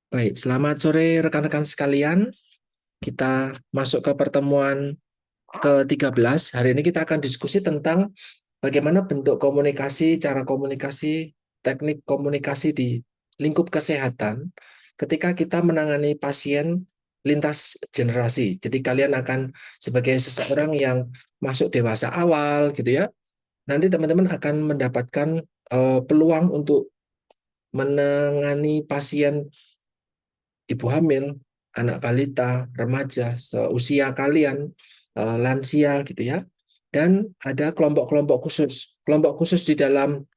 Baik, selamat sore rekan-rekan sekalian. Kita masuk ke pertemuan ke-13. Hari ini kita akan diskusi tentang bagaimana bentuk komunikasi, cara komunikasi, teknik komunikasi di lingkup kesehatan ketika kita menangani pasien lintas generasi. Jadi kalian akan sebagai seseorang yang masuk dewasa awal gitu ya. Nanti teman-teman akan mendapatkan peluang untuk menangani pasien ibu hamil, anak balita, remaja, seusia kalian, lansia gitu ya. Dan ada kelompok-kelompok khusus. Kelompok khusus di dalam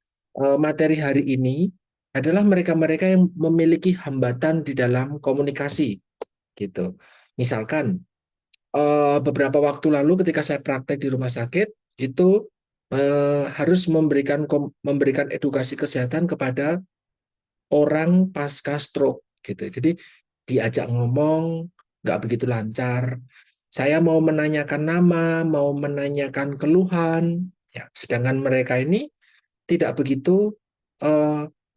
materi hari ini adalah mereka-mereka yang memiliki hambatan di dalam komunikasi gitu. Misalkan beberapa waktu lalu ketika saya praktek di rumah sakit itu harus memberikan edukasi kesehatan kepada orang pasca stroke gitu. Jadi diajak ngomong nggak begitu lancar. Saya mau menanyakan nama, mau menanyakan keluhan, ya, sedangkan mereka ini tidak begitu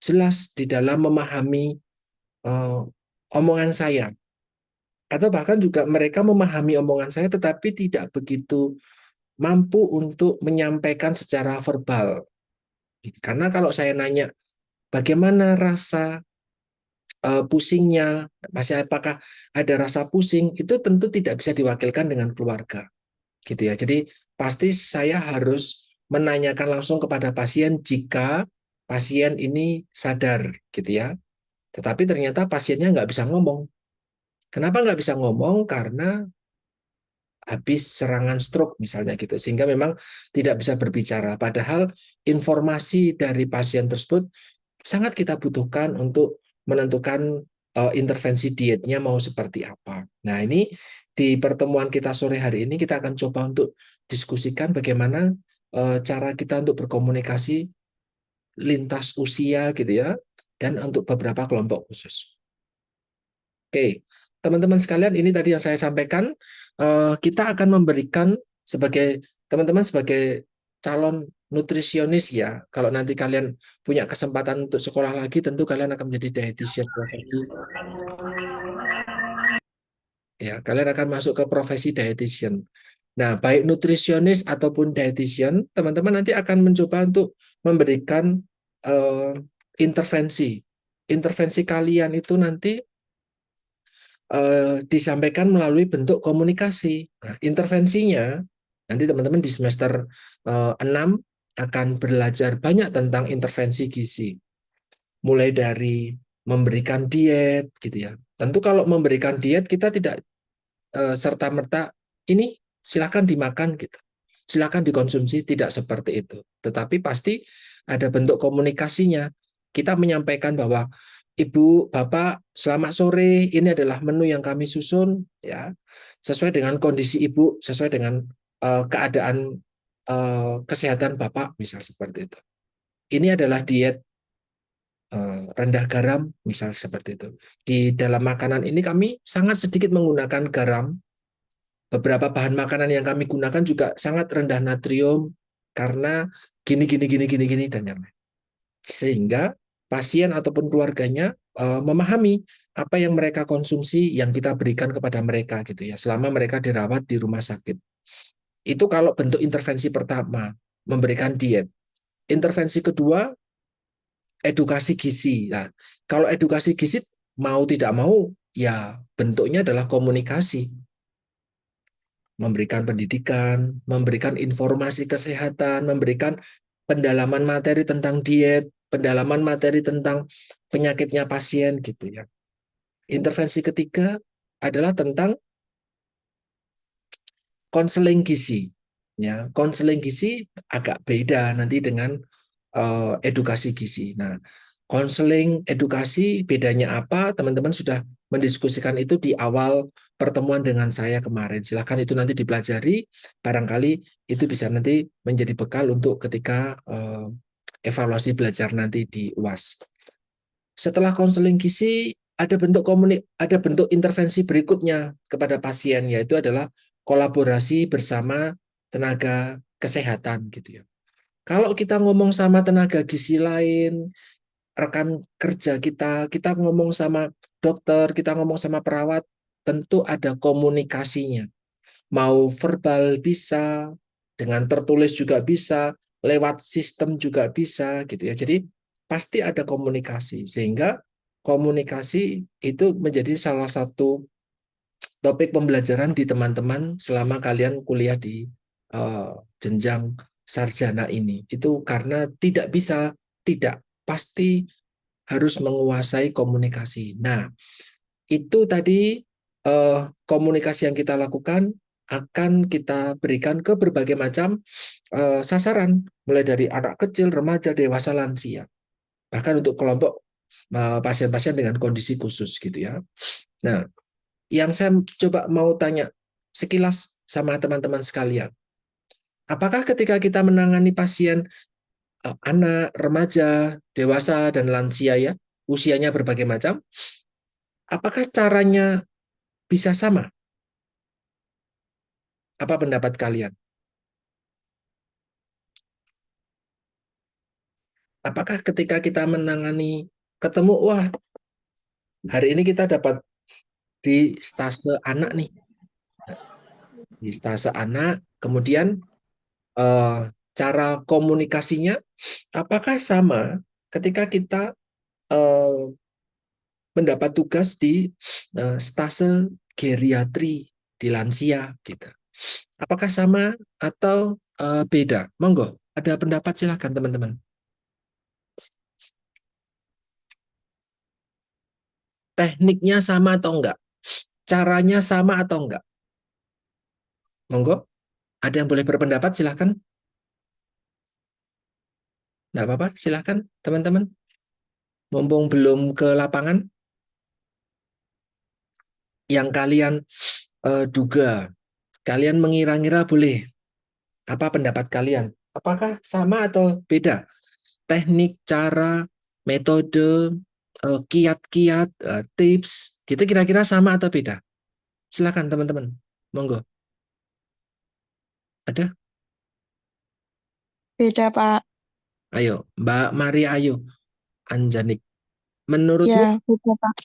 jelas di dalam memahami eh, omongan saya. Atau bahkan juga mereka memahami omongan saya tetapi tidak begitu mampu untuk menyampaikan secara verbal. Karena kalau saya nanya bagaimana rasa pusingnya, masih apakah ada rasa pusing, itu tentu tidak bisa diwakilkan dengan keluarga, gitu ya. Jadi pasti saya harus menanyakan langsung kepada pasien jika pasien ini sadar, gitu ya. Tetapi ternyata pasiennya nggak bisa ngomong. Kenapa nggak bisa ngomong? Karena habis serangan stroke misalnya gitu, sehingga memang tidak bisa berbicara. Padahal informasi dari pasien tersebut sangat kita butuhkan untuk menentukan intervensi dietnya mau seperti apa. Nah, ini di pertemuan kita sore hari ini kita akan coba untuk diskusikan bagaimana cara kita untuk berkomunikasi lintas usia gitu ya, dan untuk beberapa kelompok khusus. Oke, teman-teman sekalian, ini tadi yang saya sampaikan. Kita akan memberikan sebagai teman-teman sebagai calon nutrisionis ya. Kalau nanti kalian punya kesempatan untuk sekolah lagi, tentu kalian akan menjadi dietitian profesi. Ya, kalian akan masuk ke profesi dietitian. Nah, baik nutrisionis ataupun dietitian, teman-teman nanti akan mencoba untuk memberikan eh, intervensi. Intervensi kalian itu nanti disampaikan melalui bentuk komunikasi. Nah, intervensinya nanti teman-teman di semester 6 akan belajar banyak tentang intervensi gizi. Mulai dari memberikan diet gitu ya. Tentu kalau memberikan diet kita tidak serta-merta ini silakan dimakan gitu. Silakan dikonsumsi, tidak seperti itu. Tetapi pasti ada bentuk komunikasinya. Kita menyampaikan bahwa Ibu, Bapak, selamat sore. Ini adalah menu yang kami susun ya. Sesuai dengan kondisi Ibu, sesuai dengan keadaan kesehatan Bapak, misal seperti itu. Ini adalah diet rendah garam, misal seperti itu. Di dalam makanan ini kami sangat sedikit menggunakan garam. Beberapa bahan makanan yang kami gunakan juga sangat rendah natrium karena gini gini gini gini gini dan yang lain. Sehingga pasien ataupun keluarganya memahami apa yang mereka konsumsi yang kita berikan kepada mereka gitu ya selama mereka dirawat di rumah sakit. Itu kalau bentuk intervensi pertama, memberikan diet. Intervensi kedua, edukasi gizi. Nah, kalau edukasi gizi mau tidak mau ya bentuknya adalah komunikasi, memberikan pendidikan, memberikan informasi kesehatan, memberikan pendalaman materi tentang diet, pendalaman materi tentang penyakitnya pasien gitu ya. Intervensi ketiga adalah tentang konseling gizi. Ya, konseling gizi agak beda nanti dengan edukasi gizi. Nah, konseling edukasi bedanya apa? Teman-teman sudah mendiskusikan itu di awal pertemuan dengan saya kemarin. Silahkan itu nanti dipelajari. Barangkali itu bisa nanti menjadi bekal untuk ketika evaluasi belajar nanti di UAS. Setelah konseling gizi, ada bentuk intervensi berikutnya kepada pasien, yaitu adalah kolaborasi bersama tenaga kesehatan gitu ya. Kalau kita ngomong sama tenaga gizi lain, rekan kerja kita ngomong sama dokter, kita ngomong sama perawat, tentu ada komunikasinya. Mau verbal bisa, dengan tertulis juga bisa, lewat sistem juga bisa gitu ya. Jadi pasti ada komunikasi, sehingga komunikasi itu menjadi salah satu topik pembelajaran di teman-teman selama kalian kuliah di jenjang sarjana ini. Itu karena tidak pasti harus menguasai komunikasi. Nah, itu tadi komunikasi yang kita lakukan akan kita berikan ke berbagai macam sasaran, mulai dari anak kecil, remaja, dewasa, lansia, bahkan untuk kelompok pasien-pasien dengan kondisi khusus gitu ya. Nah, yang saya coba mau tanya sekilas sama teman-teman sekalian, apakah ketika kita menangani pasien anak, remaja, dewasa, dan lansia ya, usianya berbagai macam, apakah caranya bisa sama? Apa pendapat kalian? Apakah ketika kita menangani ketemu, wah hari ini kita dapat di stase anak nih, di stase anak, kemudian cara komunikasinya apakah sama ketika kita eh, mendapat tugas di stase geriatri di lansia gitu. Apakah sama atau beda? Monggo, ada pendapat silahkan teman-teman. Tekniknya sama atau enggak? Caranya sama atau enggak? Monggo, ada yang boleh berpendapat silahkan. Enggak apa-apa, silahkan teman-teman. Mumpung belum ke lapangan, yang kalian duga, kalian mengira-ngira boleh. Apa pendapat kalian? Apakah sama atau beda? Teknik, cara, metode, kiat-kiat, tips, gitu kira-kira sama atau beda? Silakan teman-teman. Monggo. Ada? Beda, Pak. Ayo, Mbak Maria, ayo. Anjanik. Menurutmu, Ya, beda, Pak.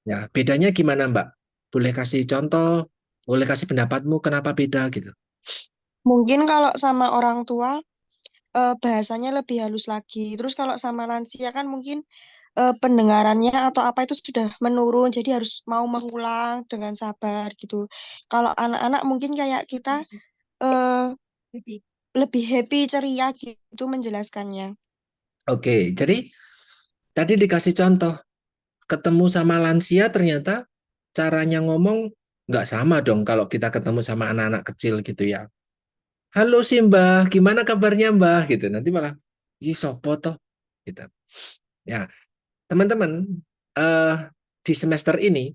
ya bedanya gimana, Mbak? Boleh kasih contoh, boleh kasih pendapatmu kenapa beda gitu. Mungkin kalau sama orang tua, bahasanya lebih halus lagi. Terus kalau sama lansia kan mungkin pendengarannya atau apa itu sudah menurun, jadi harus mau mengulang dengan sabar gitu. Kalau anak-anak mungkin kayak kita eh, lebih happy, ceria gitu menjelaskannya. Oke, jadi tadi dikasih contoh, ketemu sama lansia ternyata caranya ngomong nggak sama dong kalau kita ketemu sama anak-anak kecil gitu ya. Halo sih Mbah, gimana kabarnya Mbah? Gitu. Nanti malah, ih sopo toh? Gitu. Ya, teman-teman, eh, di semester ini,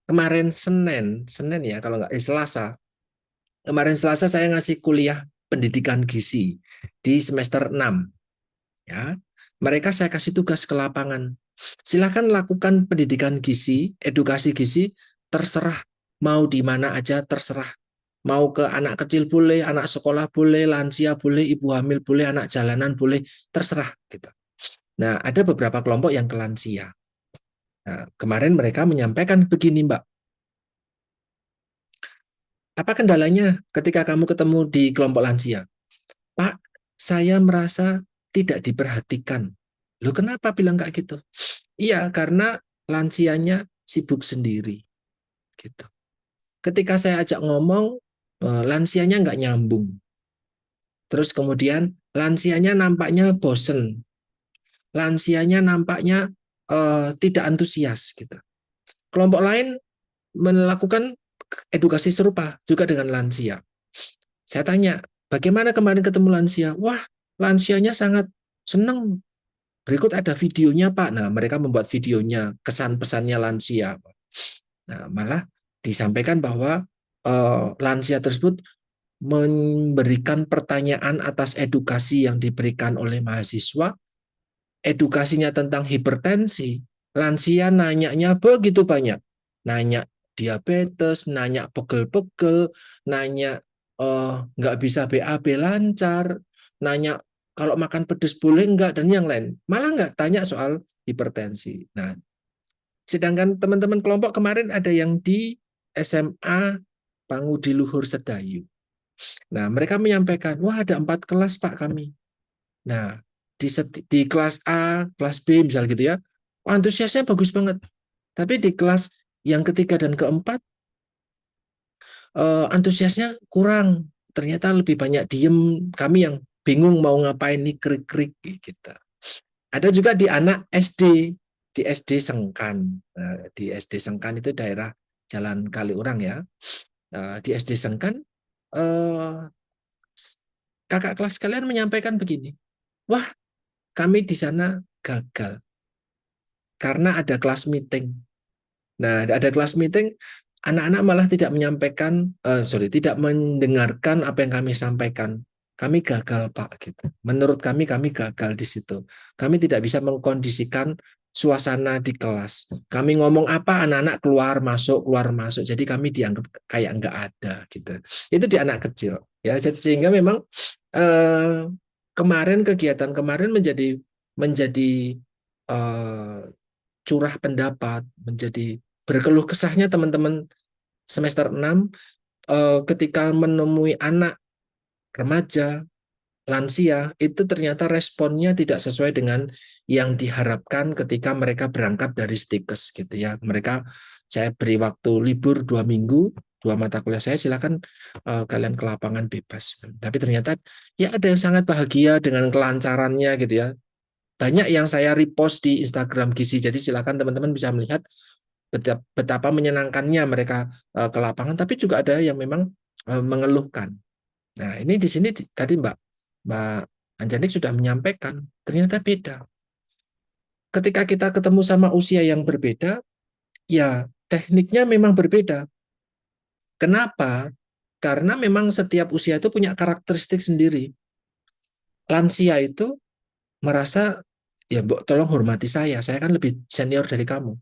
kemarin Senin ya, kalau nggak Selasa, kemarin Selasa saya ngasih kuliah pendidikan gizi di semester 6. Ya, mereka saya kasih tugas ke lapangan. Silakan lakukan pendidikan gizi, edukasi gizi, terserah mau di mana aja terserah. Mau ke anak kecil boleh, anak sekolah boleh, lansia boleh, ibu hamil boleh, anak jalanan boleh, terserah gitu. Nah, ada beberapa kelompok yang ke lansia. Nah, kemarin mereka menyampaikan begini, Mbak. Apa kendalanya ketika kamu ketemu di kelompok lansia? Pak, saya merasa tidak diperhatikan. Loh, kenapa bilang kayak gitu? Iya, karena lansianya sibuk sendiri. Gitu. Ketika saya ajak ngomong, lansianya nggak nyambung. Terus kemudian lansianya nampaknya bosen, lansianya nampaknya tidak antusias gitu. Kelompok lain melakukan edukasi serupa juga dengan lansia. Saya tanya, bagaimana kemarin ketemu lansia? Wah, lansianya sangat senang. Berikut ada videonya, Pak. Nah, mereka membuat videonya, kesan pesannya lansia. Nah, malah disampaikan bahwa lansia tersebut memberikan pertanyaan atas edukasi yang diberikan oleh mahasiswa, edukasinya tentang hipertensi, lansia nanyanya begitu banyak. Nanya diabetes, nanya pegel-pegel, nanya nggak bisa BAB lancar, nanya kalau makan pedas boleh nggak, dan yang lain. Malah nggak tanya soal hipertensi. Nah, Sedangkan teman-teman kelompok kemarin ada yang di SMA Pangudi Luhur Sedayu. Nah, mereka menyampaikan, wah ada 4 kelas Pak kami. Nah, di kelas A, kelas B misal gitu ya, antusiasnya bagus banget. Tapi di kelas yang ketiga dan keempat, antusiasnya kurang. Ternyata lebih banyak diem, kami yang bingung mau ngapain nih, krik-krik gitu. Ada juga di anak SD, di SD Sengkan. Di SD Sengkan itu daerah Jalan Kaliurang ya. Di SD Sengkan, eh, kakak kelas kalian menyampaikan begini, wah kami di sana gagal karena ada kelas meeting. Nah, ada kelas meeting, anak-anak malah tidak menyampaikan, tidak mendengarkan apa yang kami sampaikan. Kami gagal, Pak. Gitu. Menurut kami gagal di situ. Kami tidak bisa mengkondisikan suasana di kelas. Kami ngomong apa, anak-anak keluar masuk. Jadi kami dianggap kayak nggak ada, gitu. Itu di anak kecil. Ya, sehingga memang kegiatan kemarin menjadi eh, curah pendapat, menjadi berkeluh kesahnya teman-teman semester 6 ketika menemui anak remaja, lansia, itu ternyata responnya tidak sesuai dengan yang diharapkan ketika mereka berangkat dari stikes gitu ya. Saya beri waktu libur 2 minggu, 2 mata kuliah saya, silakan kalian ke lapangan bebas. Tapi ternyata ya ada yang sangat bahagia dengan kelancarannya gitu ya. Banyak yang saya repost di Instagram Gizi, jadi silakan teman-teman bisa melihat betapa menyenangkannya mereka ke lapangan, tapi juga ada yang memang mengeluhkan. Nah, ini di sini tadi Mbak Anjanik sudah menyampaikan, ternyata beda. Ketika kita ketemu sama usia yang berbeda, ya tekniknya memang berbeda. Kenapa? Karena memang setiap usia itu punya karakteristik sendiri. Lansia itu merasa, ya Mbok tolong hormati saya kan lebih senior dari kamu.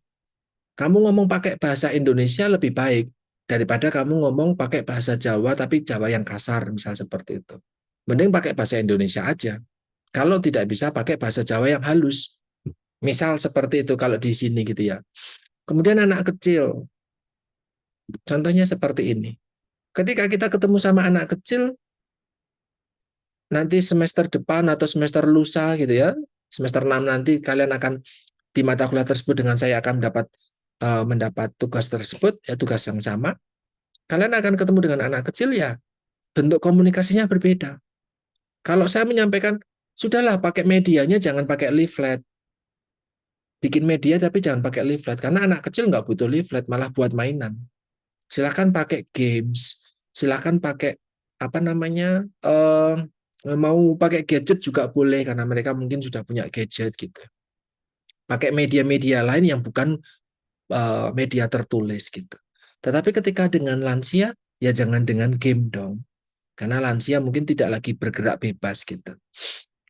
Kamu ngomong pakai bahasa Indonesia lebih baik daripada kamu ngomong pakai bahasa Jawa tapi Jawa yang kasar, misal seperti itu. Mending pakai bahasa Indonesia aja. Kalau tidak bisa pakai bahasa Jawa yang halus. Misal seperti itu kalau di sini gitu ya. Kemudian anak kecil, contohnya seperti ini. Ketika kita ketemu sama anak kecil, nanti semester depan atau semester lusa gitu ya, semester 6 nanti kalian akan di mata kuliah tersebut dengan saya akan mendapat tugas tersebut, ya tugas yang sama. Kalian akan ketemu dengan anak kecil ya, bentuk komunikasinya berbeda. Kalau saya menyampaikan, sudahlah pakai medianya jangan pakai leaflet. Bikin media tapi jangan pakai leaflet, karena anak kecil nggak butuh leaflet, malah buat mainan. Silahkan pakai games, silahkan pakai apa namanya, mau pakai gadget juga boleh, karena mereka mungkin sudah punya gadget gitu. Pakai media-media lain yang bukan media tertulis gitu. Tetapi ketika dengan lansia, ya jangan dengan game dong. Karena lansia mungkin tidak lagi bergerak bebas gitu.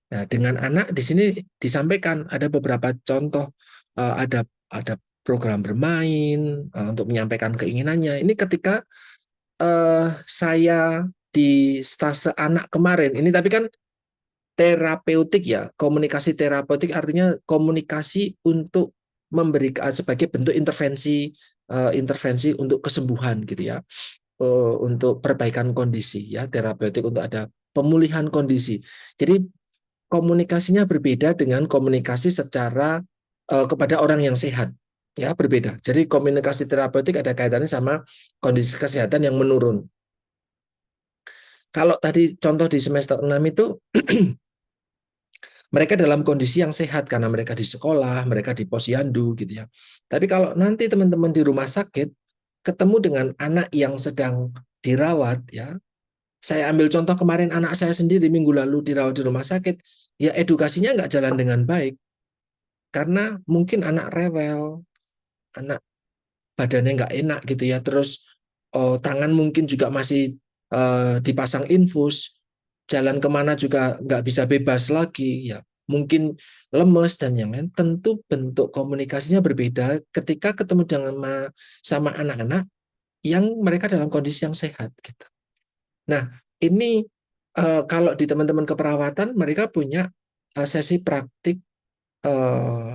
Nah, dengan anak di sini disampaikan ada beberapa contoh, ada program bermain untuk menyampaikan keinginannya. Ini ketika saya di stase anak kemarin, ini tapi kan terapeutik ya, komunikasi terapeutik artinya komunikasi untuk memberikan sebagai bentuk intervensi untuk kesembuhan gitu ya, untuk perbaikan kondisi ya, terapeutik untuk ada pemulihan kondisi. Jadi komunikasinya berbeda dengan komunikasi secara kepada orang yang sehat ya, berbeda. Jadi komunikasi terapeutik ada kaitannya sama kondisi kesehatan yang menurun. Kalau tadi contoh di semester 6 itu mereka dalam kondisi yang sehat karena mereka di sekolah, mereka di posyandu gitu ya. Tapi kalau nanti teman-teman di rumah sakit ketemu dengan anak yang sedang dirawat ya. Saya ambil contoh kemarin anak saya sendiri minggu lalu dirawat di rumah sakit, ya edukasinya nggak jalan dengan baik. Karena mungkin anak rewel, anak badannya nggak enak gitu ya, terus tangan mungkin juga masih dipasang infus, jalan kemana juga nggak bisa bebas lagi, ya mungkin lemes dan yang lain. Tentu bentuk komunikasinya berbeda ketika ketemu dengan sama anak-anak yang mereka dalam kondisi yang sehat gitu. Nah, ini kalau di teman-teman keperawatan mereka punya sesi praktik eh,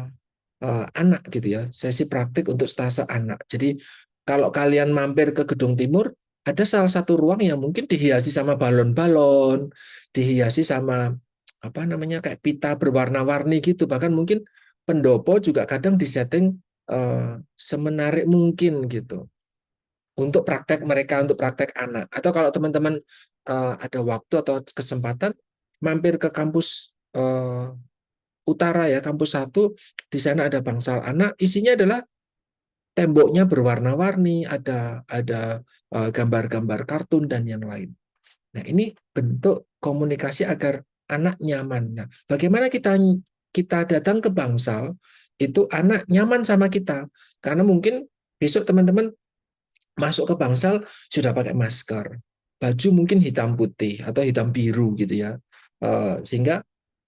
anak gitu ya, sesi praktik untuk stase anak. Jadi kalau kalian mampir ke Gedung Timur, ada salah satu ruang yang mungkin dihiasi sama balon-balon, dihiasi sama apa namanya kayak pita berwarna-warni gitu. Bahkan mungkin pendopo juga kadang disetting semenarik mungkin gitu untuk praktek mereka, untuk praktek anak. Atau kalau teman-teman ada waktu atau kesempatan mampir ke kampus utara ya, kampus satu, di sana ada bangsal anak, isinya adalah temboknya berwarna-warni, ada gambar-gambar kartun dan yang lain. Nah, ini bentuk komunikasi agar anak nyaman. Nah, bagaimana kita kita datang ke bangsal itu anak nyaman sama kita, karena mungkin besok teman-teman masuk ke bangsal sudah pakai masker, baju mungkin hitam putih atau hitam biru gitu ya. Sehingga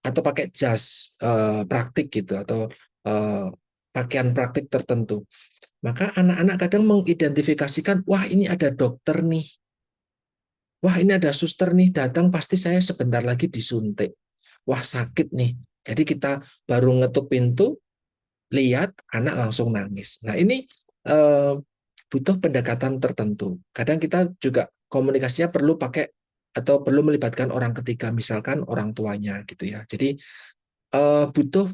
atau pakai jas praktik gitu atau pakaian praktik tertentu. Maka anak-anak kadang mengidentifikasikan, wah ini ada dokter nih, wah ini ada suster nih datang pasti saya sebentar lagi disuntik. Wah sakit nih. Jadi kita baru ngetuk pintu, lihat anak langsung nangis. Nah ini eh, butuh pendekatan tertentu. Kadang kita juga komunikasinya perlu pakai atau perlu melibatkan orang ketiga, misalkan orang tuanya gitu ya. Jadi butuh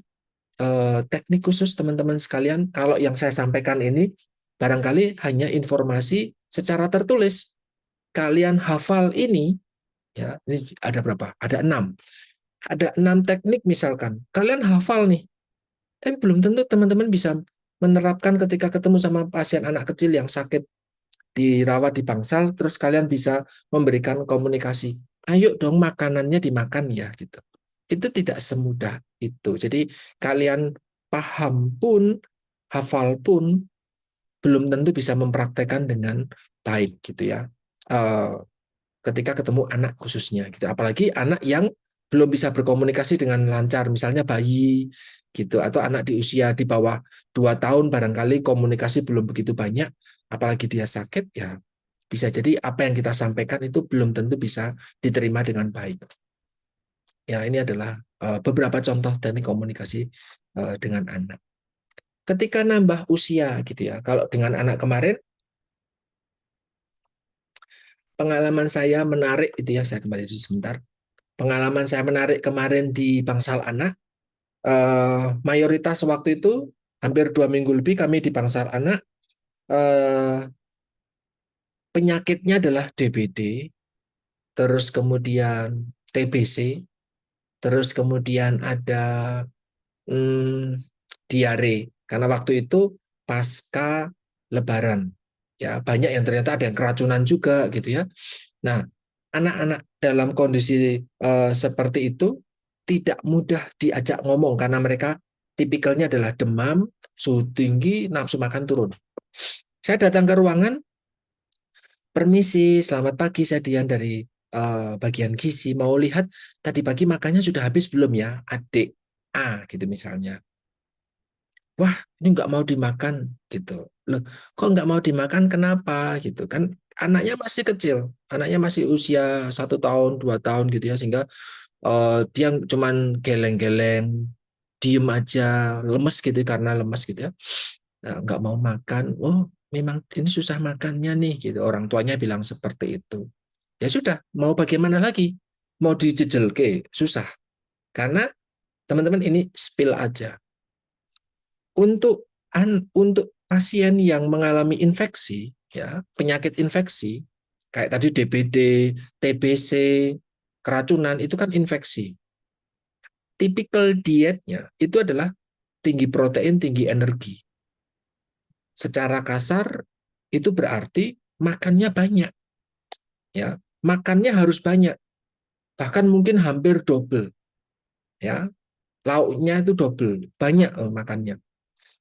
teknik khusus teman-teman sekalian. Kalau yang saya sampaikan ini barangkali hanya informasi secara tertulis. Kalian hafal ini, ya ini ada berapa? Ada 6. Ada 6 teknik misalkan. Kalian hafal nih, tapi belum tentu teman-teman bisa menerapkan ketika ketemu sama pasien anak kecil yang sakit dirawat di bangsal, terus kalian bisa memberikan komunikasi. Ayo dong makanannya dimakan ya gitu. Itu tidak semudah itu. Jadi kalian paham pun, hafal pun belum tentu bisa mempraktekkan dengan baik gitu ya. Eh, Ketika ketemu anak khususnya gitu. Apalagi anak yang belum bisa berkomunikasi dengan lancar, misalnya bayi gitu atau anak di usia di bawah 2 tahun barangkali komunikasi belum begitu banyak, apalagi dia sakit ya bisa jadi apa yang kita sampaikan itu belum tentu bisa diterima dengan baik. Ya, ini adalah beberapa contoh teknik komunikasi dengan anak. Ketika nambah usia gitu ya. Kalau dengan anak kemarin pengalaman saya menarik itu ya, saya kembali dulu sebentar. Pengalaman saya menarik kemarin di Bangsal Anak, mayoritas waktu itu hampir 2 minggu lebih kami di Bangsal Anak, penyakitnya adalah DBD, terus kemudian TBC, terus kemudian ada hmm, diare, karena waktu itu pasca Lebaran, ya banyak yang ternyata ada yang keracunan juga gitu ya. Nah, anak-anak dalam kondisi seperti itu tidak mudah diajak ngomong karena mereka tipikalnya adalah demam, suhu tinggi, nafsu makan turun. Saya datang ke ruangan, permisi, selamat pagi, saya Dian dari bagian gizi. Mau lihat tadi pagi makannya sudah habis belum ya, adik A gitu misalnya. Wah, ini nggak mau dimakan gitu. Loh, kok nggak mau dimakan? Kenapa gitu kan? Anaknya masih kecil, anaknya masih usia 1 tahun, 2 tahun gitu ya, sehingga dia cuman geleng-geleng, diem aja, lemes gitu karena lemes gitu ya. Nah, nggak mau makan. Oh, memang ini susah makannya nih gitu. Orang tuanya bilang seperti itu. Ya sudah, mau bagaimana lagi? Mau dijejel ke susah. Karena teman-teman ini spill aja. Untuk pasien yang mengalami infeksi, ya penyakit infeksi, kayak tadi DBD, TBC, keracunan itu kan infeksi. Tipikal dietnya itu adalah tinggi protein, tinggi energi. Secara kasar itu berarti makannya banyak, ya. Makannya harus banyak, bahkan mungkin hampir double, ya. Lauknya itu double, banyak makannya.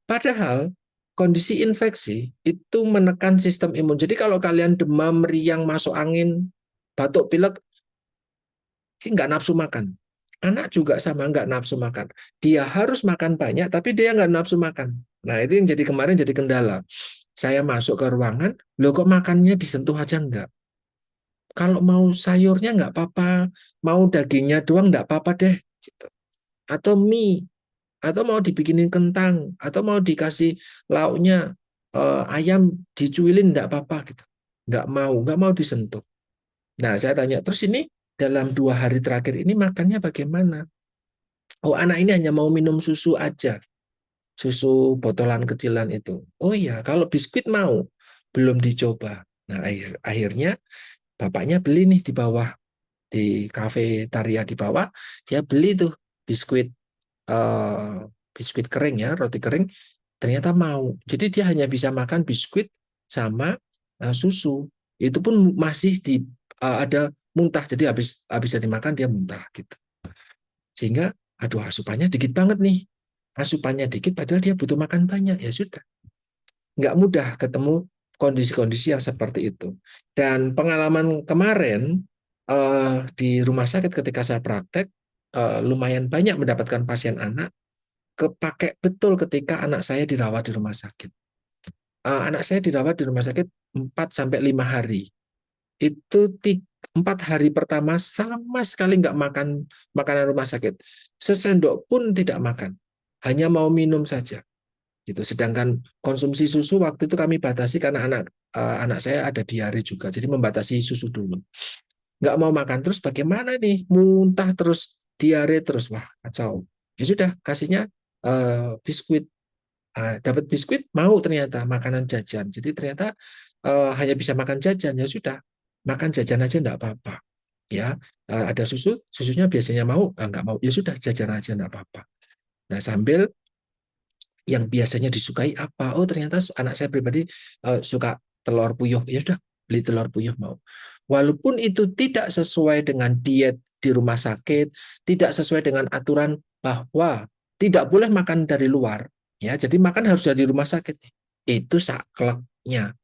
Padahal kondisi infeksi itu menekan sistem imun. Jadi kalau kalian demam, meriang, masuk angin, batuk, pilek, nggak nafsu makan. Anak juga sama nggak nafsu makan. Dia harus makan banyak, tapi dia nggak nafsu makan. Nah itu yang jadi kemarin jadi kendala. Saya masuk ke ruangan, loh kok makannya disentuh aja nggak? Kalau mau sayurnya nggak apa-apa, mau dagingnya doang nggak apa-apa deh. Gitu. Atau mie. atau mau dibikinin kentang, atau mau dikasih lauknya ayam dicuilin enggak apa-apa gitu. Enggak mau disentuh. Nah, saya tanya, terus ini dalam 2 hari terakhir ini makannya bagaimana? Oh, anak ini hanya mau minum susu aja, susu botolan kecilan itu. Oh iya, kalau biskuit mau, belum dicoba. Nah, akhirnya bapaknya beli nih di bawah, di kafetaria di bawah, dia beli tuh biskuit, eh, biskuit kering ya, roti kering, ternyata mau. Jadi dia hanya bisa makan biskuit sama susu. Itu pun masih ada muntah, jadi habis dimakan dia muntah gitu. Sehingga aduh, asupannya dikit banget nih. Asupannya dikit padahal dia butuh makan banyak. Ya sudah, nggak mudah ketemu kondisi-kondisi yang seperti itu. Dan pengalaman kemarin di rumah sakit ketika saya praktek, lumayan banyak mendapatkan pasien anak, kepake betul ketika anak saya dirawat di rumah sakit. Anak saya dirawat di rumah sakit 4 sampai 5 hari. Itu 4 hari pertama sama sekali nggak makan makanan rumah sakit. Sesendok pun tidak makan. Hanya mau minum saja. Gitu. Sedangkan konsumsi susu waktu itu kami batasi karena anak saya ada diare juga. Jadi membatasi susu dulu. Nggak mau makan terus bagaimana nih? Muntah terus, diare terus. Wah, kacau. Ya sudah, kasihnya biskuit. Dapat biskuit mau ternyata makanan jajan. Jadi ternyata hanya bisa makan jajan, ya sudah makan jajan aja enggak apa-apa. Ya, ada susunya biasanya mau, enggak mau, ya sudah jajan aja enggak apa-apa. Nah, sambil yang biasanya disukai apa? Oh, ternyata anak saya pribadi suka telur puyuh. Ya sudah, beli telur puyuh mau. Walaupun itu tidak sesuai dengan diet di rumah sakit, tidak sesuai dengan aturan bahwa tidak boleh makan dari luar, ya. Jadi makan harus dari rumah sakit. Itu sakleknya.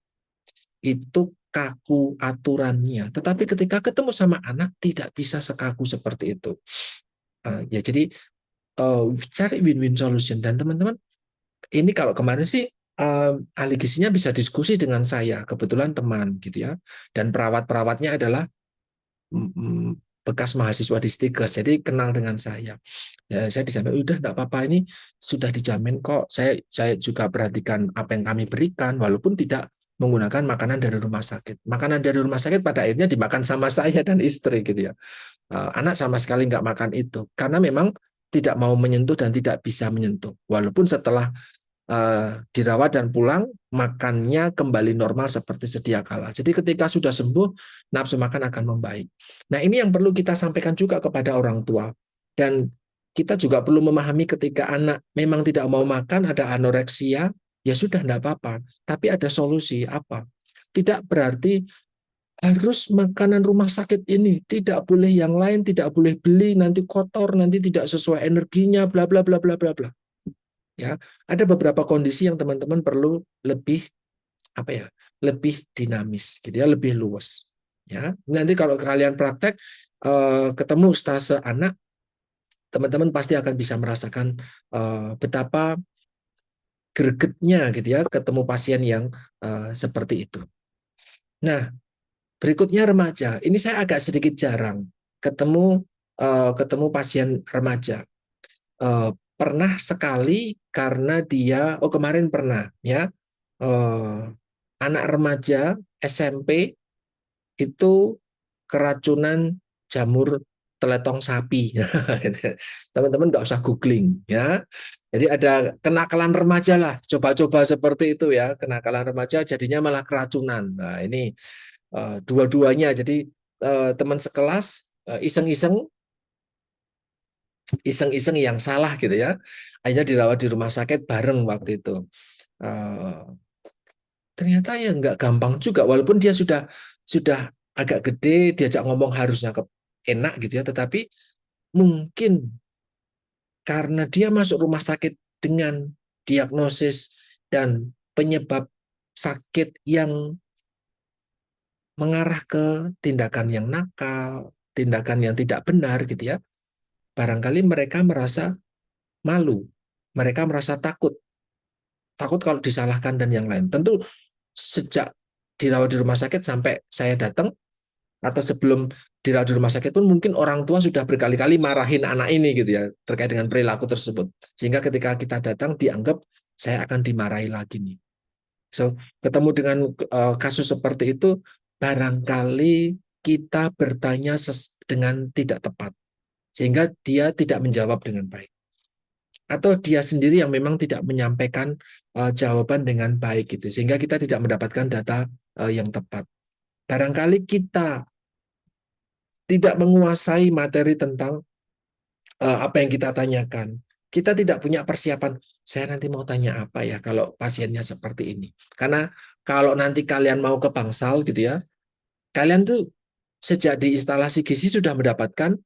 Itu kaku aturannya. Tetapi ketika ketemu sama anak tidak bisa sekaku seperti itu. Ya jadi cari win-win solution dan teman-teman ini kalau kemarin sih ahli gizinya bisa diskusi dengan saya, kebetulan teman gitu ya. Dan perawat-perawatnya adalah bekas mahasiswa di Stikers, jadi kenal dengan saya. Ya, saya disampaikan udah enggak apa-apa ini sudah dijamin kok. Saya juga perhatikan apa yang kami berikan walaupun tidak menggunakan makanan dari rumah sakit. Makanan dari rumah sakit pada akhirnya dimakan sama saya dan istri gitu ya. Anak sama sekali nggak makan itu karena memang tidak mau menyentuh dan tidak bisa menyentuh. Walaupun setelah dirawat dan pulang, makannya kembali normal seperti sedia kala. Jadi ketika sudah sembuh, nafsu makan akan membaik. Nah, ini yang perlu kita sampaikan juga kepada orang tua. Dan kita juga perlu memahami ketika anak memang tidak mau makan, ada anoreksia, ya sudah enggak apa-apa. Tapi ada solusi apa? Tidak berarti harus makanan rumah sakit ini, tidak boleh yang lain, tidak boleh beli, nanti kotor, nanti tidak sesuai energinya, bla bla bla bla bla bla. Ya, ada beberapa kondisi yang teman-teman perlu lebih apa ya, lebih dinamis gitu ya, lebih luas. Ya, nanti kalau kalian praktek ketemu stase anak, teman-teman pasti akan bisa merasakan betapa gregetnya gitu ya ketemu pasien yang seperti itu. Nah, berikutnya remaja. Ini saya agak sedikit jarang ketemu ketemu pasien remaja. Pernah sekali karena dia, oh kemarin pernah ya, anak remaja SMP itu keracunan jamur teletong sapi. Teman-teman nggak usah googling ya. Jadi ada kenakalan remaja lah, coba-coba seperti itu ya, kenakalan remaja jadinya malah keracunan. Nah ini dua-duanya. Jadi teman sekelas iseng-iseng iseng-iseng yang salah gitu ya. Akhirnya dirawat di rumah sakit bareng waktu itu. Eh, Ternyata ya nggak gampang juga, walaupun dia sudah agak gede, diajak ngomong harusnya enak gitu ya, tetapi mungkin karena dia masuk rumah sakit dengan diagnosis dan penyebab sakit yang mengarah ke tindakan yang nakal, tindakan yang tidak benar gitu ya, barangkali mereka merasa malu, mereka merasa takut, takut kalau disalahkan dan yang lain. Tentu sejak dirawat di rumah sakit sampai saya datang atau sebelum dirawat di rumah sakit pun mungkin orang tua sudah berkali-kali marahin anak ini gitu ya terkait dengan perilaku tersebut. Sehingga ketika kita datang dianggap saya akan dimarahi lagi nih. So, ketemu dengan kasus seperti itu, barangkali kita bertanya dengan tidak tepat, sehingga dia tidak menjawab dengan baik. Atau dia sendiri yang memang tidak menyampaikan jawaban dengan baik gitu, sehingga kita tidak mendapatkan data yang tepat. Barangkali kita tidak menguasai materi tentang apa yang kita tanyakan. Kita tidak punya persiapan. Saya nanti mau tanya apa ya kalau pasiennya seperti ini. Karena kalau nanti kalian mau ke Bangsal gitu ya, kalian tuh sejak di instalasi gizi sudah mendapatkan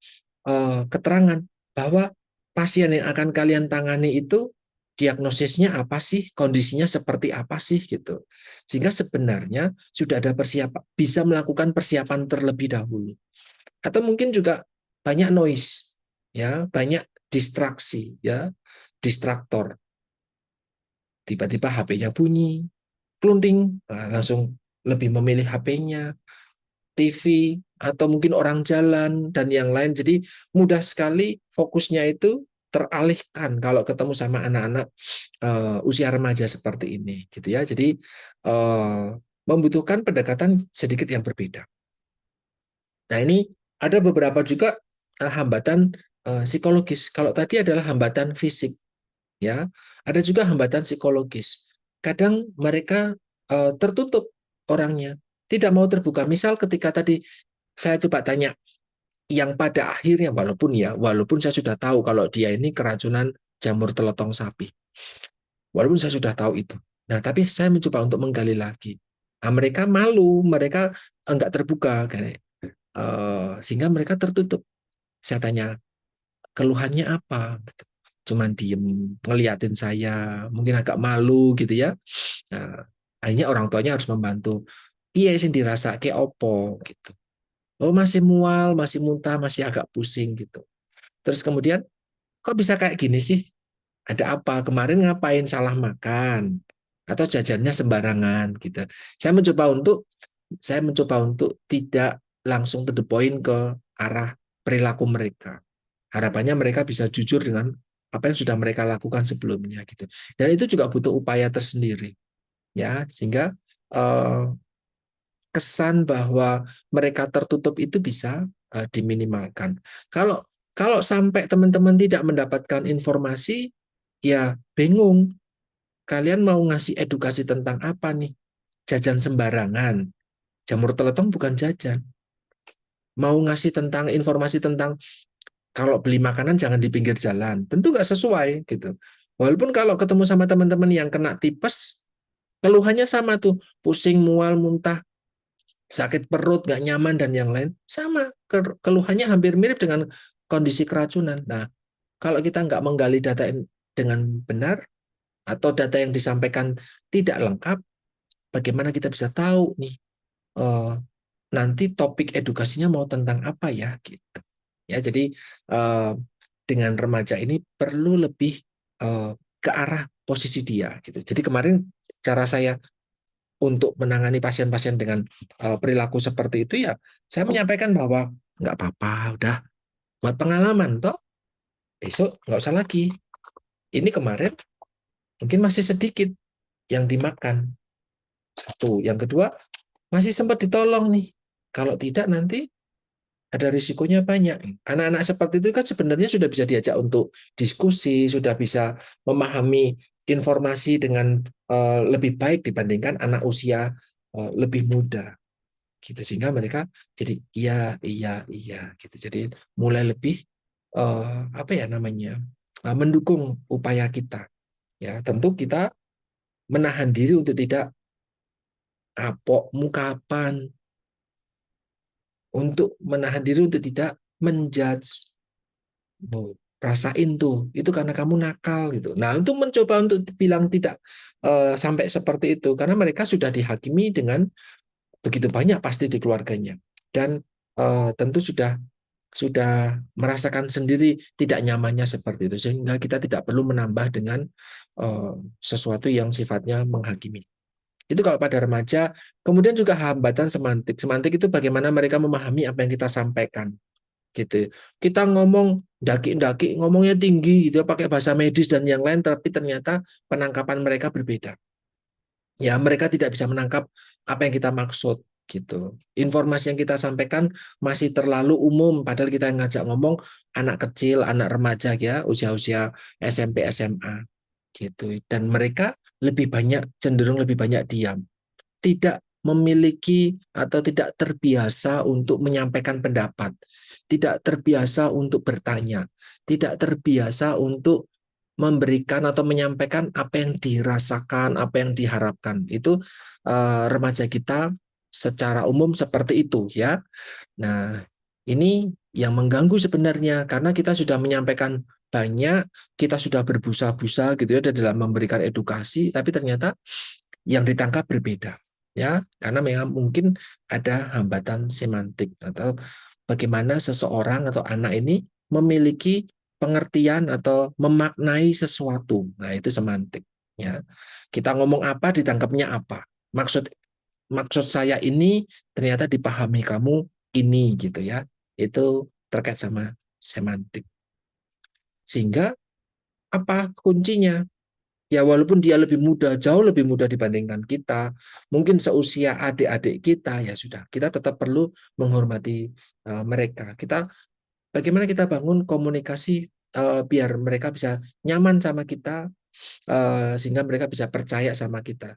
keterangan bahwa pasien yang akan kalian tangani itu diagnosisnya apa sih, kondisinya seperti apa sih gitu. Sehingga sebenarnya sudah ada persiapan, bisa melakukan persiapan terlebih dahulu. Atau mungkin juga banyak noise, ya, banyak distraksi, ya, distraktor. Tiba-tiba HP-nya bunyi, klunting, langsung lebih memilih HP-nya, TV, atau mungkin orang jalan, dan yang lain. Jadi mudah sekali fokusnya itu teralihkan kalau ketemu sama anak-anak usia remaja seperti ini. Gitu ya. Jadi membutuhkan pendekatan sedikit yang berbeda. Nah ini ada beberapa juga hambatan psikologis. Kalau tadi adalah hambatan fisik, ya, ada juga hambatan psikologis. Kadang mereka tertutup orangnya, tidak mau terbuka. Misal ketika tadi saya coba tanya, yang pada akhirnya walaupun saya sudah tahu kalau dia ini keracunan jamur teletong sapi, walaupun saya sudah tahu itu. Nah, tapi saya mencoba untuk menggali lagi. Nah, mereka malu, mereka enggak terbuka, sehingga mereka tertutup. Saya tanya, keluhannya apa? Gitu. Cuman diem, ngeliatin saya, mungkin agak malu gitu ya. Nah, akhirnya orang tuanya harus membantu. Iya sih dirasa kayak opo gitu. Oh masih mual, masih muntah, masih agak pusing gitu. Terus kemudian, kok bisa kayak gini sih? Ada apa? Kemarin ngapain salah makan? Atau jajannya sembarangan gitu. Saya mencoba untuk tidak langsung to the point ke arah perilaku mereka. Harapannya mereka bisa jujur dengan apa yang sudah mereka lakukan sebelumnya gitu. Dan itu juga butuh upaya tersendiri ya, sehingga eh, kesan bahwa mereka tertutup itu bisa diminimalkan. Kalau kalau sampai teman-teman tidak mendapatkan informasi, ya bingung. Kalian mau ngasih edukasi tentang apa nih? Jajan sembarangan. Jamur teletong bukan jajan. Mau ngasih tentang informasi tentang kalau beli makanan jangan di pinggir jalan. Tentu nggak sesuai gitu. Walaupun kalau ketemu sama teman-teman yang kena tipes, keluhannya sama tuh, pusing, mual, muntah, sakit perut, nggak nyaman, dan yang lain. Sama, keluhannya hampir mirip dengan kondisi keracunan. Nah, kalau kita nggak menggali data dengan benar, atau data yang disampaikan tidak lengkap, bagaimana kita bisa tahu nih eh, nanti topik edukasinya mau tentang apa ya gitu. Ya, jadi eh, dengan remaja ini perlu lebih ke arah posisi dia gitu. Jadi kemarin cara saya untuk menangani pasien-pasien dengan perilaku seperti itu ya saya menyampaikan bahwa nggak apa-apa, udah buat pengalaman toh, besok nggak usah lagi. Ini kemarin mungkin masih sedikit yang dimakan. Satu, yang kedua masih sempat ditolong nih. Kalau tidak nanti ada risikonya banyak. Anak-anak seperti itu kan sebenarnya sudah bisa diajak untuk diskusi, sudah bisa memahami informasi dengan lebih baik dibandingkan anak usia lebih muda. Gitu, sehingga mereka jadi iya iya iya gitu. Jadi mulai lebih apa ya namanya, mendukung upaya kita. Ya tentu kita menahan diri untuk tidak kapok mukapan, untuk menahan diri untuk tidak menjudge. Oh, rasain tuh, itu karena kamu nakal gitu. Nah, untuk mencoba untuk bilang tidak sampai seperti itu, karena mereka sudah dihakimi dengan begitu banyak pasti di keluarganya, dan tentu sudah merasakan sendiri tidak nyamannya seperti itu, sehingga kita tidak perlu menambah dengan sesuatu yang sifatnya menghakimi. Itu kalau pada remaja. Kemudian juga hambatan semantik. Semantik itu bagaimana mereka memahami apa yang kita sampaikan, gitu. Kita ngomong daki-daki, ngomongnya tinggi gitu ya, pakai bahasa medis dan yang lain, tapi ternyata penangkapan mereka berbeda. Ya, mereka tidak bisa menangkap apa yang kita maksud, gitu. Informasi yang kita sampaikan masih terlalu umum, padahal kita ngajak ngomong anak kecil, anak remaja ya, usia-usia SMP, SMA, gitu. Dan mereka cenderung lebih banyak diam, tidak memiliki atau tidak terbiasa untuk menyampaikan pendapat, tidak terbiasa untuk bertanya, tidak terbiasa untuk memberikan atau menyampaikan apa yang dirasakan, apa yang diharapkan. Itu remaja kita secara umum seperti itu ya. Nah, ini yang mengganggu sebenarnya karena kita sudah menyampaikan banyak, kita sudah berbusa-busa gitu ya dalam memberikan edukasi, tapi ternyata yang ditangkap berbeda ya, karena memang mungkin ada hambatan semantik atau bagaimana seseorang atau anak ini memiliki pengertian atau memaknai sesuatu. Nah, itu semantik ya. Kita ngomong apa ditangkapnya apa. Maksud maksud saya ini ternyata dipahami kamu ini gitu ya. Itu terkait sama semantik. Sehingga apa kuncinya? Ya walaupun dia lebih muda, jauh lebih muda dibandingkan kita, mungkin seusia adik-adik kita, ya sudah, kita tetap perlu menghormati mereka. Bagaimana kita bangun komunikasi biar mereka bisa nyaman sama kita, sehingga mereka bisa percaya sama kita.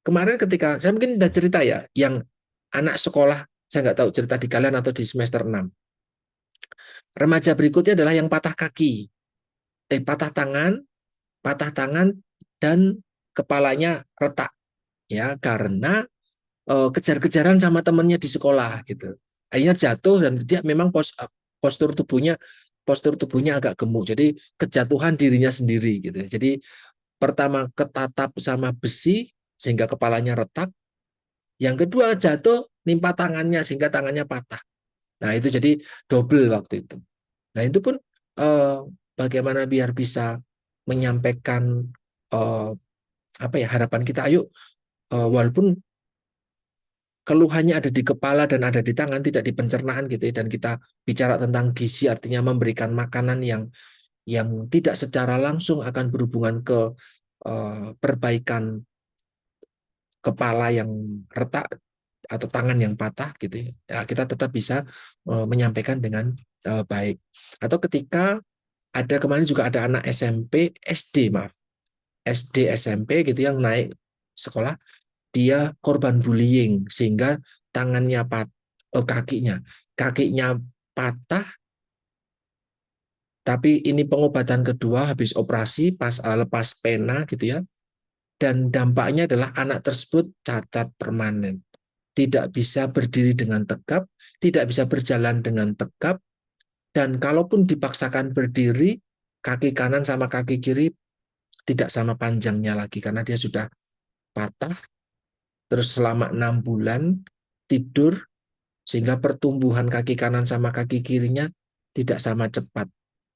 Kemarin ketika, saya mungkin udah cerita ya, yang anak sekolah, saya nggak tahu cerita di kalian atau di semester 6. Remaja berikutnya adalah yang patah tangan dan kepalanya retak ya karena kejar-kejaran sama temennya di sekolah gitu. Akhirnya jatuh dan dia memang postur tubuhnya postur tubuhnya agak gemuk. Jadi kejatuhan dirinya sendiri gitu. Jadi pertama ketatap sama besi sehingga kepalanya retak. Yang kedua jatuh nimpa tangannya sehingga tangannya patah. Nah, itu jadi double waktu itu. Nah, itu pun eh, bagaimana biar bisa menyampaikan eh, apa ya harapan kita. Ayo, walaupun keluhannya ada di kepala dan ada di tangan, tidak di pencernaan gitu ya. Dan kita bicara tentang gizi, artinya memberikan makanan yang tidak secara langsung akan berhubungan ke perbaikan kepala yang retak atau tangan yang patah gitu ya. Ya, kita tetap bisa menyampaikan dengan baik. Atau ketika ada kemarin juga ada anak SMP, SD maaf, SD SMP gitu yang naik sekolah, dia korban bullying sehingga kakinya patah, tapi ini pengobatan kedua habis operasi pas lepas pena gitu ya, dan dampaknya adalah anak tersebut cacat permanen, tidak bisa berdiri dengan tegap, tidak bisa berjalan dengan tegap, dan kalaupun dipaksakan berdiri, kaki kanan sama kaki kiri tidak sama panjangnya lagi karena dia sudah patah. Terus selama 6 bulan tidur sehingga pertumbuhan kaki kanan sama kaki kirinya tidak sama cepat.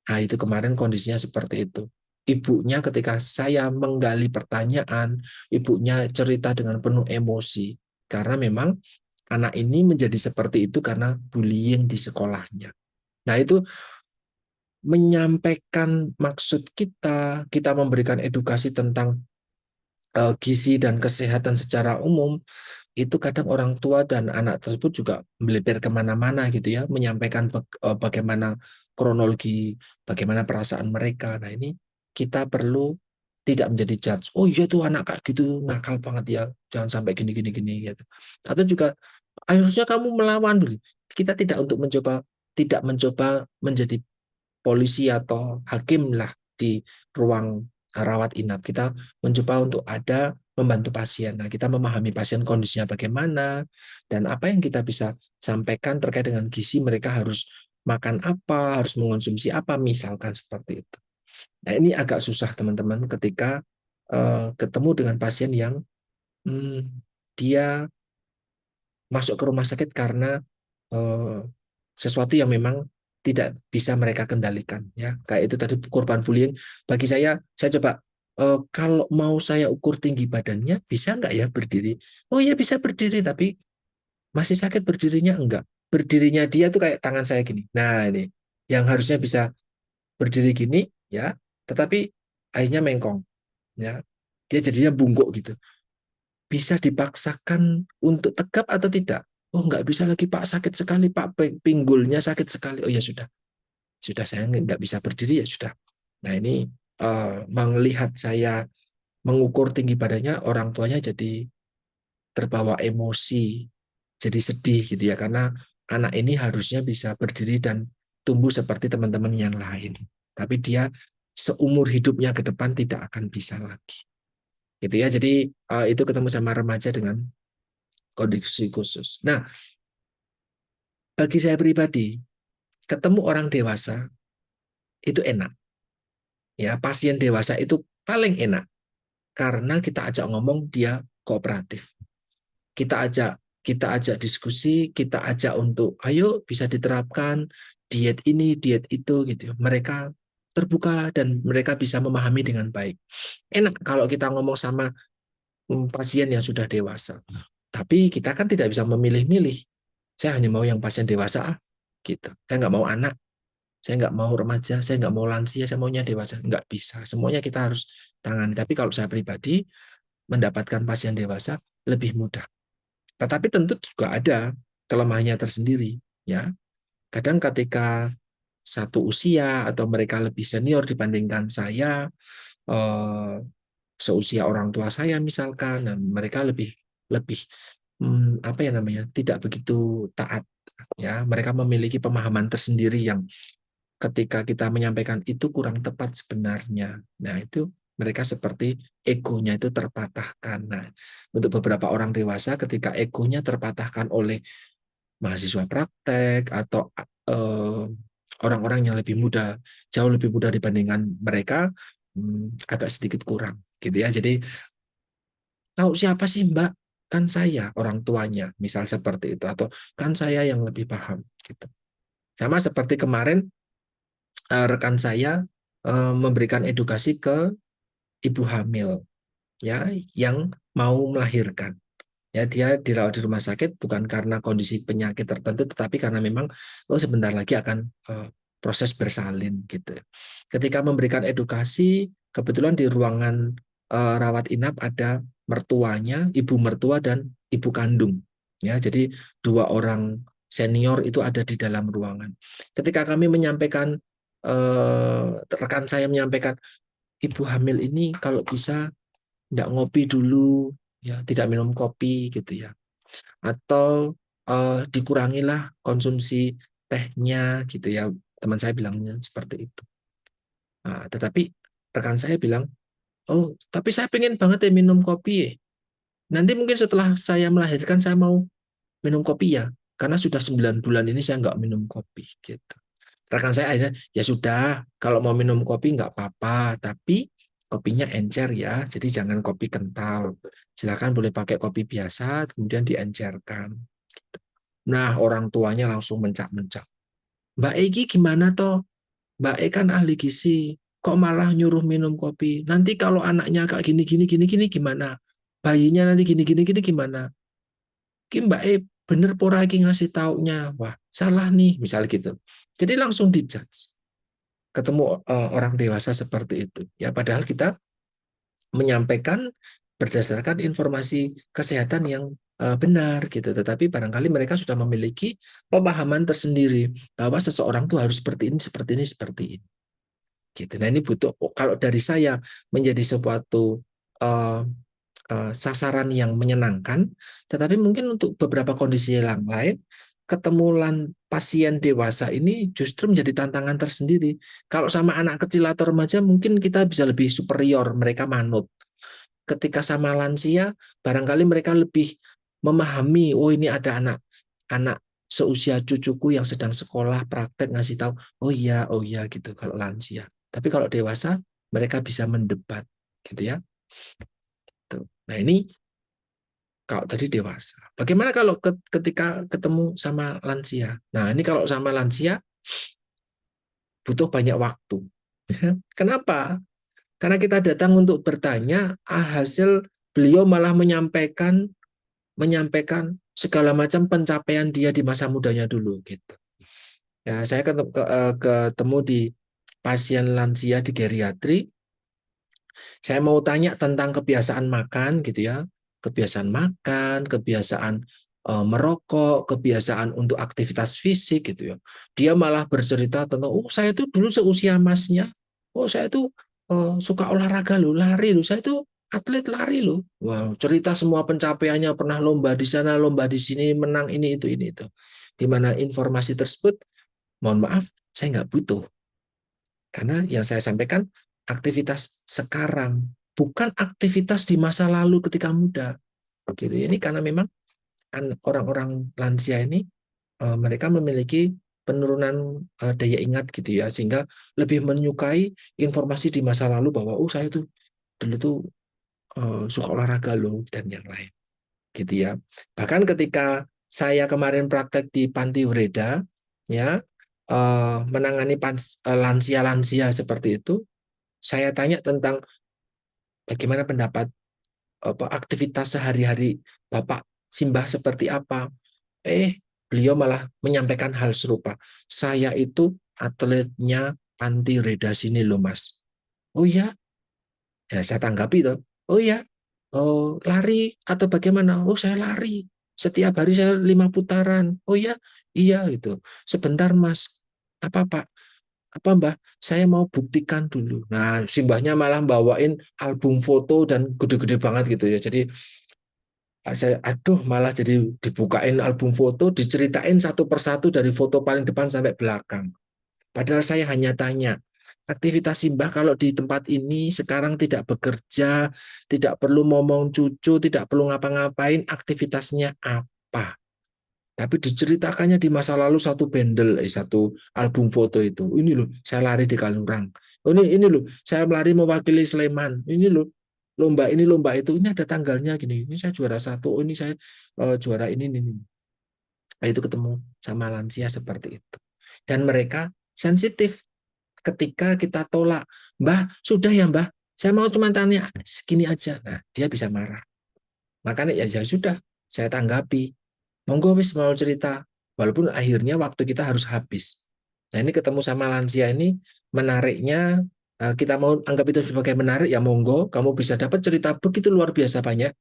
Nah, itu kemarin kondisinya seperti itu. Ibunya ketika saya menggali pertanyaan, ibunya cerita dengan penuh emosi karena memang anak ini menjadi seperti itu karena bullying di sekolahnya. Nah, itu menyampaikan maksud kita, kita memberikan edukasi tentang gizi dan kesehatan secara umum, itu kadang orang tua dan anak tersebut juga melebar kemana-mana gitu ya, menyampaikan bagaimana kronologi, bagaimana perasaan mereka. Nah, ini kita perlu tidak menjadi judge. Oh iya tuh anak kayak gitu nakal banget ya, jangan sampai gini gini gini gitu. Atau juga harusnya kamu melawan. Kita tidak mencoba menjadi polisi atau hakim lah di ruang rawat inap. Kita mencoba untuk ada membantu pasien. Nah, kita memahami pasien kondisinya bagaimana dan apa yang kita bisa sampaikan terkait dengan gizi, mereka harus makan apa, harus mengonsumsi apa, misalkan seperti itu. Nah, ini agak susah teman-teman ketika ketemu dengan pasien yang dia masuk ke rumah sakit karena eh, sesuatu yang memang tidak bisa mereka kendalikan ya, kayak itu tadi korban bullying. Bagi saya coba kalau mau saya ukur tinggi badannya, bisa nggak ya berdiri? Oh ya bisa berdiri, tapi masih sakit berdirinya enggak. Berdirinya dia tuh kayak tangan saya gini. Nah ini, yang harusnya bisa berdiri gini, ya, tetapi akhirnya mengkong, ya. Dia jadinya bungkuk gitu. Bisa dipaksakan untuk tegap atau tidak? Oh nggak bisa lagi Pak, sakit sekali Pak, pinggulnya sakit sekali. Oh ya sudah saya nggak bisa berdiri ya sudah. Nah ini melihat saya mengukur tinggi badannya, orang tuanya jadi terbawa emosi, jadi sedih gitu ya, karena anak ini harusnya bisa berdiri dan tumbuh seperti teman-teman yang lain. Tapi dia seumur hidupnya ke depan tidak akan bisa lagi. Gitu ya. Jadi itu ketemu sama remaja dengan kondisi khusus. Nah, bagi saya pribadi, ketemu orang dewasa itu enak. Ya, pasien dewasa itu paling enak karena kita ajak ngomong dia kooperatif. Kita ajak diskusi, kita ajak untuk ayo bisa diterapkan diet ini, diet itu gitu. Mereka terbuka dan mereka bisa memahami dengan baik. Enak kalau kita ngomong sama pasien yang sudah dewasa. Tapi kita kan tidak bisa memilih-milih. Saya hanya mau yang pasien dewasa, gitu. Saya nggak mau anak, saya nggak mau remaja, saya nggak mau lansia, saya maunya dewasa. Nggak bisa. Semuanya kita harus tangani. Tapi kalau saya pribadi, mendapatkan pasien dewasa lebih mudah. Tetapi tentu juga ada kelemahannya tersendiri. Ya, kadang ketika satu usia atau mereka lebih senior dibandingkan saya, eh, seusia orang tua saya misalkan, nah, mereka lebih lebih apa ya namanya, tidak begitu taat. Ya, mereka memiliki pemahaman tersendiri yang ketika kita menyampaikan itu kurang tepat sebenarnya. Nah, itu mereka seperti egonya itu terpatahkan. Nah, untuk beberapa orang dewasa ketika egonya terpatahkan oleh mahasiswa praktek atau orang-orang yang lebih muda, jauh lebih muda dibandingkan mereka, agak sedikit kurang gitu ya. Jadi tahu siapa sih Mbak? Kan saya orang tuanya, misal seperti itu, atau kan saya yang lebih paham gitu. Sama seperti kemarin rekan saya memberikan edukasi ke ibu hamil ya yang mau melahirkan. Ya, dia dirawat di rumah sakit bukan karena kondisi penyakit tertentu, tetapi karena memang oh sebentar lagi akan proses bersalin gitu. Ketika memberikan edukasi, kebetulan di ruangan rawat inap ada mertuanya, ibu mertua dan ibu kandung. Ya, jadi dua orang senior itu ada di dalam ruangan. Ketika kami menyampaikan, rekan saya menyampaikan, ibu hamil ini kalau bisa tidak ngopi dulu, ya tidak minum kopi gitu ya, atau dikurangilah konsumsi tehnya gitu ya, teman saya bilangnya seperti itu. Nah, tetapi rekan saya bilang, oh tapi saya pengen banget ya minum kopi ya. Nanti mungkin setelah saya melahirkan saya mau minum kopi ya, karena sudah 9 bulan ini saya nggak minum kopi gitu. Rekan saya akhirnya ya sudah, kalau mau minum kopi nggak apa-apa, tapi kopinya encer ya, jadi jangan kopi kental. Silakan boleh pakai kopi biasa, kemudian diencerkan. Nah, orang tuanya langsung mencak-mencak. Mbak Egi gimana toh? Mbak E kan ahli gizi, kok malah nyuruh minum kopi? Nanti kalau anaknya kayak gini gini gini gini gimana? Bayinya nanti gini gini gini gimana? Ki Mbak E bener pora iki ngasih taunya. Wah, salah nih, misal gitu. Jadi langsung dijudge. Ketemu orang dewasa seperti itu. Ya padahal kita menyampaikan berdasarkan informasi kesehatan yang benar gitu. Tetapi barangkali mereka sudah memiliki pemahaman tersendiri bahwa seseorang tuh harus seperti ini, seperti ini, seperti ini. Gitu. Nah ini butuh kalau dari saya menjadi suatu uh, sasaran yang menyenangkan, tetapi mungkin untuk beberapa kondisi yang lain, ketemuan pasien dewasa ini justru menjadi tantangan tersendiri. Kalau sama anak kecil atau remaja mungkin kita bisa lebih superior, mereka manut. Ketika sama lansia, barangkali mereka lebih memahami, oh ini ada anak seusia cucuku yang sedang sekolah praktek ngasih tahu, oh iya gitu kalau lansia. Tapi kalau dewasa, mereka bisa mendebat gitu ya. Nah ini kalau tadi dewasa. Bagaimana kalau ketika ketemu sama lansia? Nah ini kalau sama lansia butuh banyak waktu. Kenapa? Karena kita datang untuk bertanya, hasil beliau malah menyampaikan segala macam pencapaian dia di masa mudanya dulu gitu. Ya, saya ketemu di pasien lansia di geriatri. Saya mau tanya tentang kebiasaan makan gitu ya, kebiasaan makan, kebiasaan merokok, kebiasaan untuk aktivitas fisik gitu ya. Dia malah bercerita tentang, oh saya tuh dulu seusia masnya, oh saya tuh suka olahraga loh, lari loh, saya tuh atlet lari loh. Wow, cerita semua pencapaiannya, pernah lomba di sana, lomba di sini, menang ini itu. Di mana informasi tersebut, mohon maaf, saya nggak butuh. Karena yang saya sampaikan aktivitas sekarang, bukan aktivitas di masa lalu ketika muda. Gitu. Ini karena memang orang-orang lansia ini mereka memiliki penurunan daya ingat gitu ya, sehingga lebih menyukai informasi di masa lalu bahwa oh saya tuh dulu tuh suka olahraga loh dan yang lain gitu ya. Bahkan ketika saya kemarin praktek di Panti Ureda ya, menangani lansia-lansia seperti itu, saya tanya tentang bagaimana pendapat aktivitas sehari-hari Bapak Simbah seperti apa. Beliau malah menyampaikan hal serupa. Saya itu atletnya Panti Reda sini loh Mas. Oh iya, ya saya tanggapi tuh. Oh iya, oh lari atau bagaimana? Oh saya lari. Setiap hari saya 5 putaran. Oh iya, iya gitu. Sebentar Mas. Apa Pak? Apa Mbah, saya mau buktikan dulu. Nah, si Mbahnya malah bawain album foto dan gede-gede banget gitu ya. Jadi saya aduh malah jadi dibukain album foto, diceritain satu persatu dari foto paling depan sampai belakang. Padahal saya hanya tanya, aktivitas Simbah kalau di tempat ini sekarang tidak bekerja, tidak perlu ngomong cucu, tidak perlu ngapa-ngapain, aktivitasnya apa? Tapi diceritakannya di masa lalu satu bendel, satu album foto itu. Ini loh, saya lari di Kalurang. Oh, ini loh, saya lari mewakili Sleman. Ini loh, lomba ini lomba itu. Ini ada tanggalnya gini. Ini saya juara satu. Oh, ini saya juara ini. Nah, itu ketemu sama lansia seperti itu. Dan mereka sensitif ketika kita tolak. Mbah, sudah ya Mbah. Saya mau cuma tanya segini aja. Nah, dia bisa marah. Makanya ya sudah, saya tanggapi. Monggo wis mau cerita. Walaupun akhirnya waktu kita harus habis. Nah ini ketemu sama lansia ini menariknya, kita mau anggap itu sebagai menarik ya monggo. Kamu bisa dapat cerita begitu luar biasa banyak.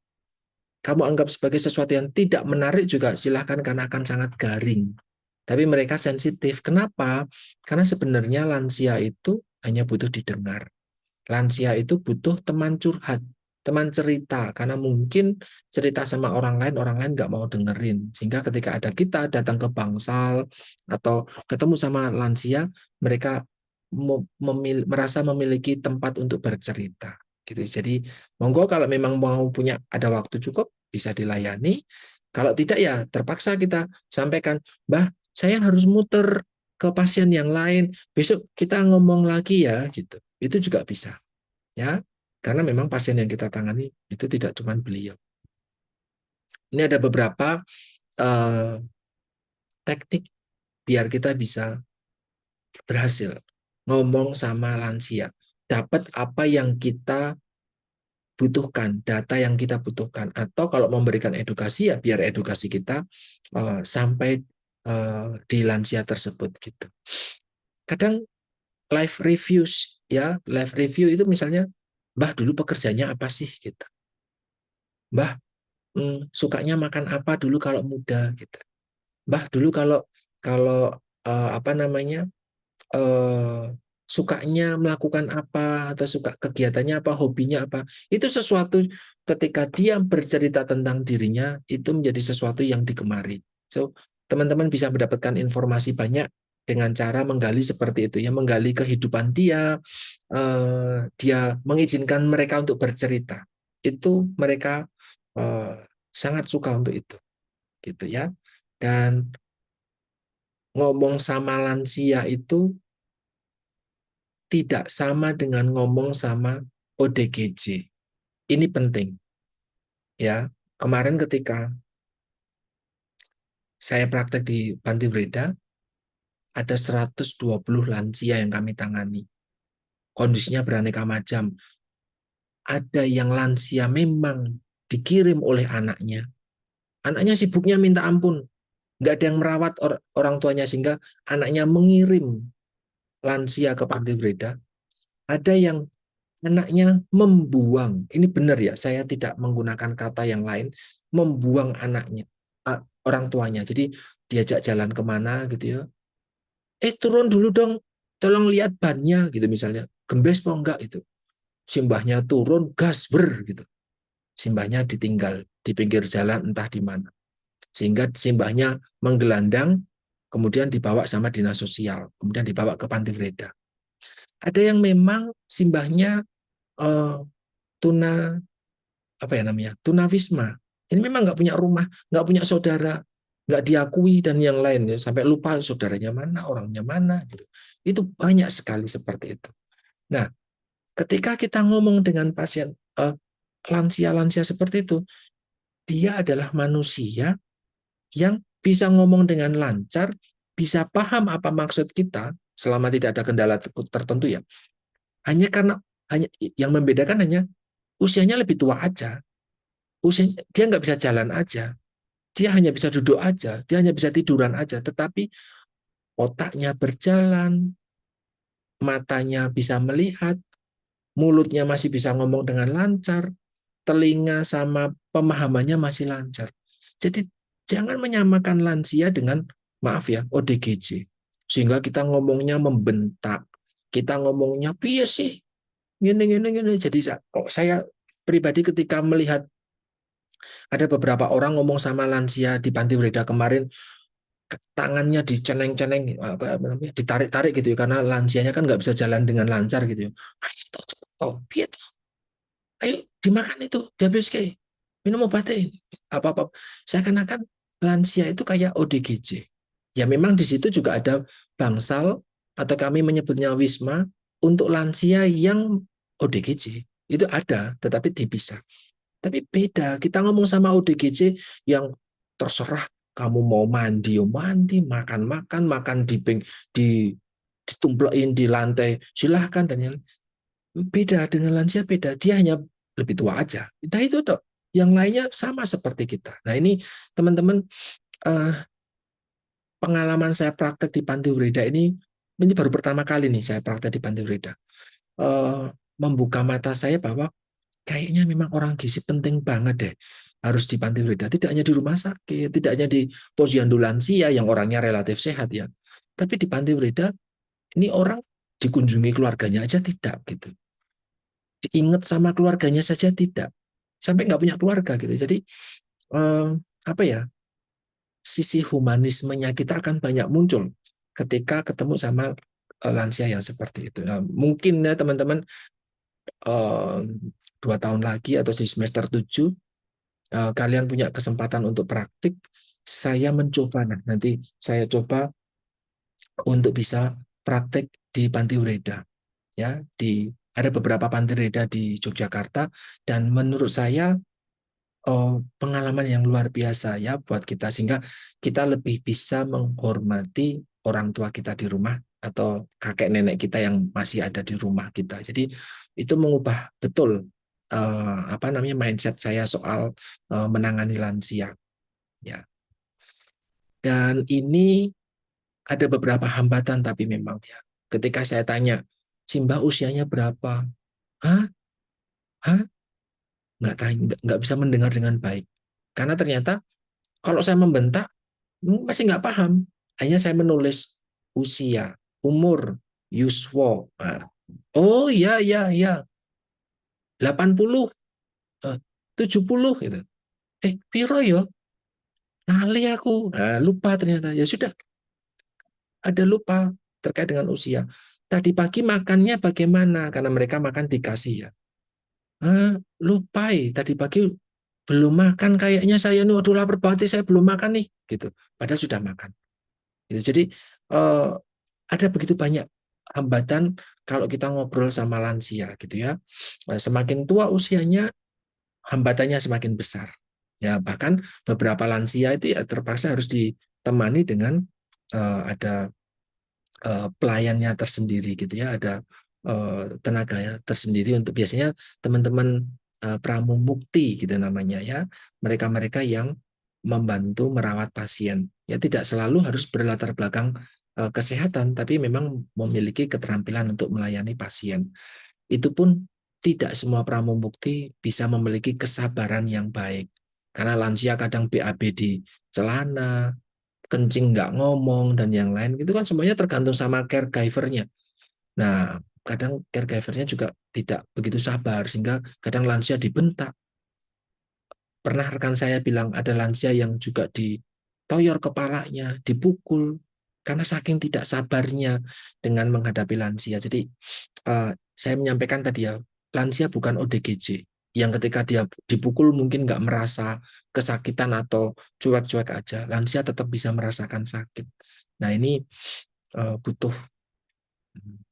Kamu anggap sebagai sesuatu yang tidak menarik juga silahkan karena akan sangat garing. Tapi mereka sensitif. Kenapa? Karena sebenarnya lansia itu hanya butuh didengar. Lansia itu butuh teman curhat, teman cerita, karena mungkin cerita sama orang lain nggak mau dengerin. Sehingga ketika ada kita datang ke bangsal atau ketemu sama lansia, mereka merasa memiliki tempat untuk bercerita. Gitu. Jadi monggo kalau memang mau punya ada waktu cukup bisa dilayani. Kalau tidak ya terpaksa kita sampaikan, Mbah, saya harus muter ke pasien yang lain. Besok kita ngomong lagi ya, gitu. Itu juga bisa ya, karena memang pasien yang kita tangani itu tidak cuma beliau. Ini ada beberapa uh, teknik biar kita bisa berhasil ngomong sama lansia, dapat apa yang kita butuhkan, data yang kita butuhkan, atau kalau memberikan edukasi ya biar edukasi kita sampai di lansia tersebut gitu. Kadang live reviews ya, live review itu misalnya, Mbah dulu pekerjaannya apa sih gitu. Mbah sukanya makan apa dulu kalau muda gitu. Mbah dulu kalau kalau apa namanya eh, sukanya melakukan apa atau suka kegiatannya apa, hobinya apa. Itu sesuatu ketika dia bercerita tentang dirinya itu menjadi sesuatu yang digemari. So, teman-teman bisa mendapatkan informasi banyak dengan cara menggali seperti itu ya, menggali kehidupan dia, dia mengizinkan mereka untuk bercerita. Itu mereka eh, sangat suka untuk itu gitu ya. Dan ngomong sama lansia itu tidak sama dengan ngomong sama ODGJ. Ini penting ya. Kemarin ketika saya praktek di Panti Breda, ada 120 lansia yang kami tangani. kondisinya beraneka macam. Ada yang lansia memang dikirim oleh anaknya. Anaknya sibuknya minta ampun, nggak ada yang merawat orang tuanya sehingga anaknya mengirim lansia ke panti bereda. Ada yang anaknya membuang, ini benar ya, saya tidak menggunakan kata yang lain, membuang anaknya, orang tuanya. Jadi diajak jalan kemana gitu ya, turun dulu dong, tolong lihat bannya gitu misalnya, gembes mau enggak itu. Simbahnya turun, gas ber gitu. Simbahnya ditinggal di pinggir jalan entah di mana. Sehingga simbahnya menggelandang, kemudian dibawa sama dinas sosial, kemudian dibawa ke panti bereda. Ada yang memang simbahnya uh, tuna apa ya namanya, tunawisma. Ini memang nggak punya rumah, nggak punya saudara, nggak diakui dan yang lain ya, sampai lupa saudaranya mana, orangnya mana gitu. Itu banyak sekali seperti itu. Nah, ketika kita ngomong dengan pasien lansia-lansia seperti itu, dia adalah manusia yang bisa ngomong dengan lancar, bisa paham apa maksud kita selama tidak ada kendala tertentu ya. Hanya karena hanya yang membedakan hanya usianya lebih tua aja. Usianya, dia nggak bisa jalan aja. Dia hanya bisa duduk aja, dia hanya bisa tiduran aja, tetapi otaknya berjalan, matanya bisa melihat, mulutnya masih bisa ngomong dengan lancar, telinga sama pemahamannya masih lancar. Jadi jangan menyamakan lansia dengan, maaf ya, ODGJ. Sehingga kita ngomongnya membentak, kita ngomongnya piye sih, gini gini gini. Jadi saya pribadi ketika melihat ada beberapa orang ngomong sama lansia di panti Breda kemarin, tangannya diceneng-ceneng, apa namanya, ditarik-tarik gitu ya, karena lansianya kan nggak bisa jalan dengan lancar gitu ya. Ayo toh, cepet toh, piye toh, ayo dimakan itu, dihabis kayak minum obatnya, apa-apa. Saya kan lansia itu kayak ODGJ. Ya memang di situ juga ada bangsal atau kami menyebutnya wisma untuk lansia yang ODGJ. Itu ada, tetapi dipisah. Tapi beda, kita ngomong sama ODGJ yang terserah kamu mau mandi, mandi, makan, makan di ditumplekin di lantai, silahkan dan yang beda dengan lansia beda. Dia hanya lebih tua aja. Nah itu dok. Yang lainnya sama seperti kita. Nah ini teman-teman, eh, pengalaman saya praktek di Panti Ureda ini baru pertama kali nih saya praktek di Panti Ureda. Eh, Membuka mata saya bahwa kayaknya memang orang gizi penting banget deh harus di Panti Ureda. Tidak hanya di rumah sakit, tidak hanya di posyandu lansia yang orangnya relatif sehat ya. Tapi di Panti Ureda ini orang dikunjungi keluarganya aja tidak gitu. Diingat sama keluarganya saja tidak. Sampai nggak punya keluarga gitu. Jadi eh, apa ya, sisi humanismenya kita akan banyak muncul ketika ketemu sama lansia yang seperti itu. Nah, mungkin ya teman-teman, eh, 2 tahun lagi atau di semester 7 kalian punya kesempatan untuk praktik. Saya mencoba, nah nanti saya coba untuk bisa praktek di Panti Ureda ya, di ada beberapa Panti Ureda di Yogyakarta dan menurut saya pengalaman yang luar biasa ya buat kita sehingga kita lebih bisa menghormati orang tua kita di rumah atau kakek nenek kita yang masih ada di rumah kita. Jadi itu mengubah betul apa namanya mindset saya soal menangani lansia ya. Dan ini ada beberapa hambatan tapi memang ya. Ketika saya tanya, Simbah usianya berapa? Hah? Hah? Nggak bisa mendengar dengan baik. Karena ternyata kalau saya membentak masih nggak paham. Hanya saya menulis usia, umur, yuswo. Nah, oh ya ya ya, 80, 70 gitu. Piro yo? Nali aku. Nah, lupa ternyata. Ya sudah, ada lupa terkait dengan usia. Tadi pagi makannya bagaimana? Karena mereka makan dikasih ya. Lupa tadi pagi belum makan kayaknya saya nih, waduh lapar banget saya belum makan nih gitu. Padahal sudah makan. Gitu. Jadi eh, ada begitu banyak hambatan kalau kita ngobrol sama lansia gitu ya. Semakin tua usianya, hambatannya semakin besar. Ya, bahkan beberapa lansia itu ya terpaksa harus ditemani dengan ada pelayannya tersendiri gitu ya. Ada tenaga ya tersendiri untuk biasanya teman-teman pramumukti gitu namanya ya, mereka-mereka yang membantu merawat pasien. Ya tidak selalu harus berlatar belakang kesehatan, tapi memang memiliki keterampilan untuk melayani pasien. Itu pun tidak semua pramubukti bisa memiliki kesabaran yang baik. Karena lansia kadang BAB di celana, kencing nggak ngomong, dan yang lain. Itu kan semuanya tergantung sama caregiver-nya. Nah, kadang caregiver-nya juga tidak begitu sabar, sehingga kadang lansia dibentak. Pernah rekan saya bilang ada lansia yang juga ditoyor kepalanya, dipukul, karena saking tidak sabarnya dengan menghadapi lansia. Jadi saya menyampaikan tadi ya, lansia bukan ODGJ yang ketika dia dipukul mungkin nggak merasa kesakitan atau cuek-cuek aja. Lansia tetap bisa merasakan sakit. Nah ini butuh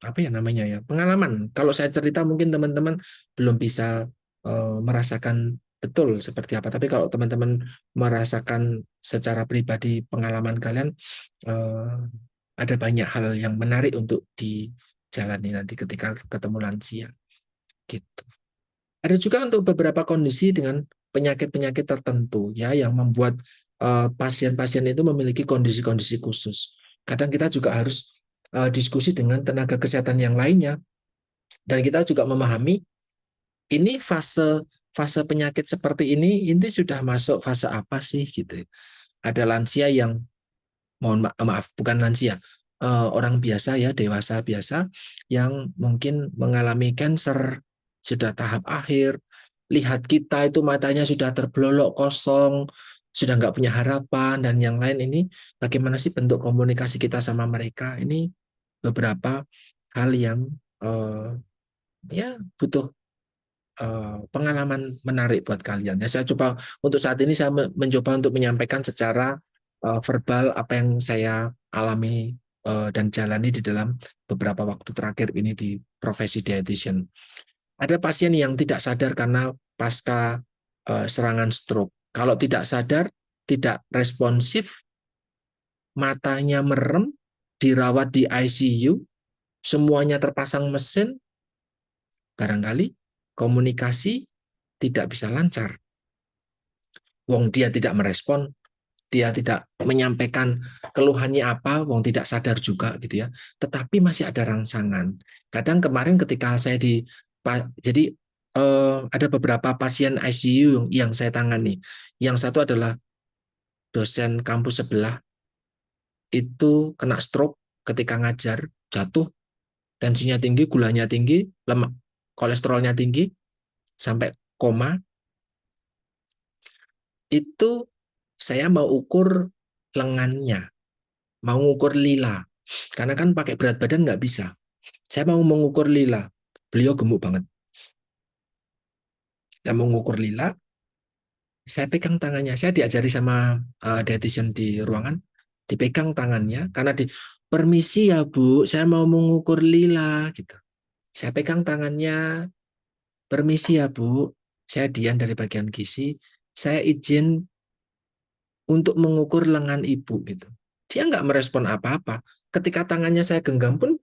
apa ya namanya ya, pengalaman. Kalau saya cerita mungkin teman-teman belum bisa merasakan betul seperti apa. Tapi kalau teman-teman merasakan secara pribadi pengalaman kalian, eh, ada banyak hal yang menarik untuk dijalani nanti ketika ketemu lansia. Gitu. Ada juga untuk beberapa kondisi dengan penyakit-penyakit tertentu ya yang membuat pasien-pasien itu memiliki kondisi-kondisi khusus. Kadang kita juga harus diskusi dengan tenaga kesehatan yang lainnya, dan kita juga memahami ini fase fase penyakit seperti ini sudah masuk fase apa sih gitu. Ada lansia yang maaf bukan lansia, orang biasa ya, dewasa biasa yang mungkin mengalami cancer sudah tahap akhir, lihat kita itu matanya sudah terbelolok kosong, sudah nggak punya harapan dan yang lain. Ini bagaimana sih bentuk komunikasi kita sama mereka? Ini beberapa hal yang ya butuh pengalaman menarik buat kalian. Ya, saya coba untuk saat ini saya mencoba untuk menyampaikan secara verbal apa yang saya alami dan jalani di dalam beberapa waktu terakhir ini di profesi dietitian. Ada pasien yang tidak sadar karena pasca serangan stroke. Kalau tidak sadar, tidak responsif, matanya merem, dirawat di ICU, semuanya terpasang mesin, barangkali komunikasi tidak bisa lancar. Wong dia tidak merespon, dia tidak menyampaikan keluhannya apa, wong tidak sadar juga gitu ya. Tetapi masih ada rangsangan. Kadang kemarin ketika saya jadi ada beberapa pasien ICU yang saya tangani. Yang satu adalah dosen kampus sebelah itu kena stroke ketika ngajar, jatuh, tensinya tinggi, gulanya tinggi, lemak, kolesterolnya tinggi, sampai koma. Itu saya mau ukur lengannya, mau ukur lila. Karena kan pakai berat badan nggak bisa. Saya mau mengukur lila. Beliau gemuk banget. Saya mau mengukur lila, saya pegang tangannya. Saya diajari sama dietitian di ruangan, dipegang tangannya. Karena permisi ya Bu, saya mau mengukur lila. Gitu. Saya pegang tangannya, permisi ya Bu, saya Dian dari bagian gizi, saya izin untuk mengukur lengan ibu gitu. Dia nggak merespon apa-apa. Ketika tangannya saya genggam pun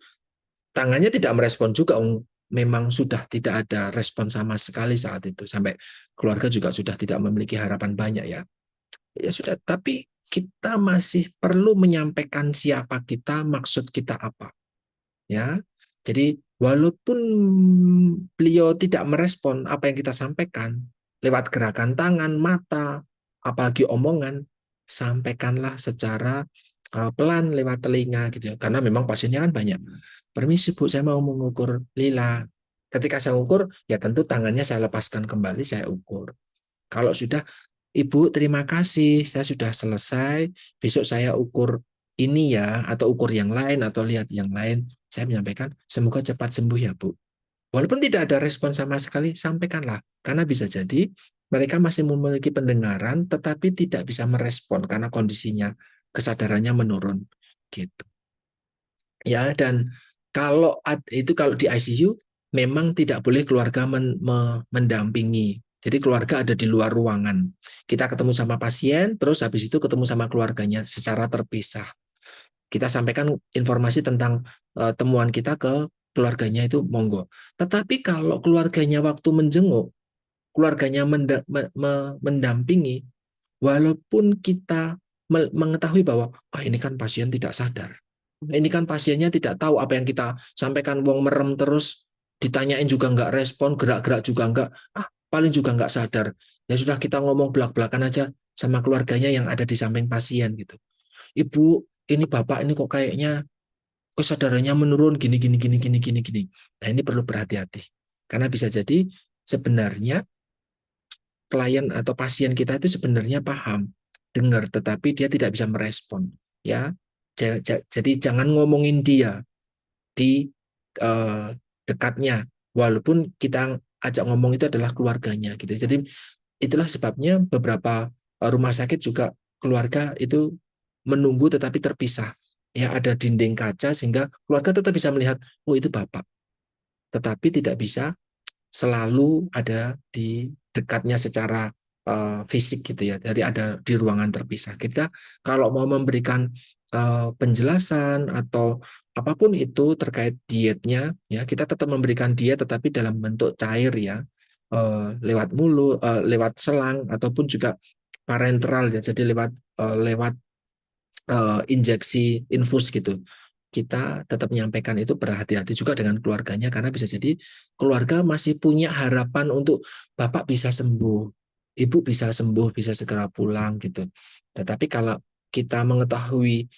tangannya tidak merespon juga. Memang sudah tidak ada respon sama sekali saat itu. Sampai keluarga juga sudah tidak memiliki harapan banyak ya. Ya sudah, tapi kita masih perlu menyampaikan siapa kita, maksud kita apa. Ya. Jadi walaupun beliau tidak merespon apa yang kita sampaikan lewat gerakan tangan, mata, apalagi omongan, sampaikanlah secara pelan lewat telinga gitu ya. Karena memang pasiennya kan banyak. Permisi Bu, saya mau mengukur lila. Ketika saya ukur, ya tentu tangannya saya lepaskan kembali, saya ukur. Kalau sudah, Ibu terima kasih, saya sudah selesai. Besok saya ukur ini ya, atau ukur yang lain, atau lihat yang lain. Saya menyampaikan, semoga cepat sembuh ya Bu. Walaupun tidak ada respon sama sekali, sampaikanlah. Karena bisa jadi mereka masih memiliki pendengaran, tetapi tidak bisa merespon karena kondisinya, kesadarannya menurun. Gitu. Ya, dan kalau di ICU memang tidak boleh keluarga mendampingi. Jadi keluarga ada di luar ruangan. Kita ketemu sama pasien, terus habis itu ketemu sama keluarganya secara terpisah. Kita sampaikan informasi tentang temuan kita ke keluarganya itu monggo. Tetapi kalau keluarganya waktu menjenguk, keluarganya mendampingi, walaupun kita mengetahui bahwa ini kan pasien tidak sadar, ini kan pasiennya tidak tahu apa yang kita sampaikan, wong merem terus, ditanyain juga nggak respon, gerak-gerak juga nggak, paling juga nggak sadar. Ya sudah, kita ngomong belak-belakan aja sama keluarganya yang ada di samping pasien gitu. Ibu, ini bapak ini kok kayaknya kesadarannya menurun gini gini gini gini gini gini. Nah, ini perlu berhati-hati. Karena bisa jadi sebenarnya klien atau pasien kita itu sebenarnya paham, dengar, tetapi dia tidak bisa merespon. Ya, jadi jangan ngomongin dia di eh, dekatnya, walaupun kita ajak ngomong itu adalah keluarganya gitu. Jadi itulah sebabnya beberapa rumah sakit juga keluarga itu menunggu tetapi terpisah. Ya, ada dinding kaca sehingga keluarga tetap bisa melihat, oh itu bapak, tetapi tidak bisa selalu ada di dekatnya secara fisik gitu ya. Jadi ada di ruangan terpisah. Kita kalau mau memberikan penjelasan atau apapun itu terkait dietnya, ya kita tetap memberikan diet tetapi dalam bentuk cair ya, lewat mulut, lewat selang ataupun juga parenteral ya. Jadi lewat injeksi infus gitu. Kita tetap menyampaikan itu, berhati-hati juga dengan keluarganya karena bisa jadi keluarga masih punya harapan untuk bapak bisa sembuh, ibu bisa sembuh, bisa segera pulang gitu. Tetapi kalau kita mengetahui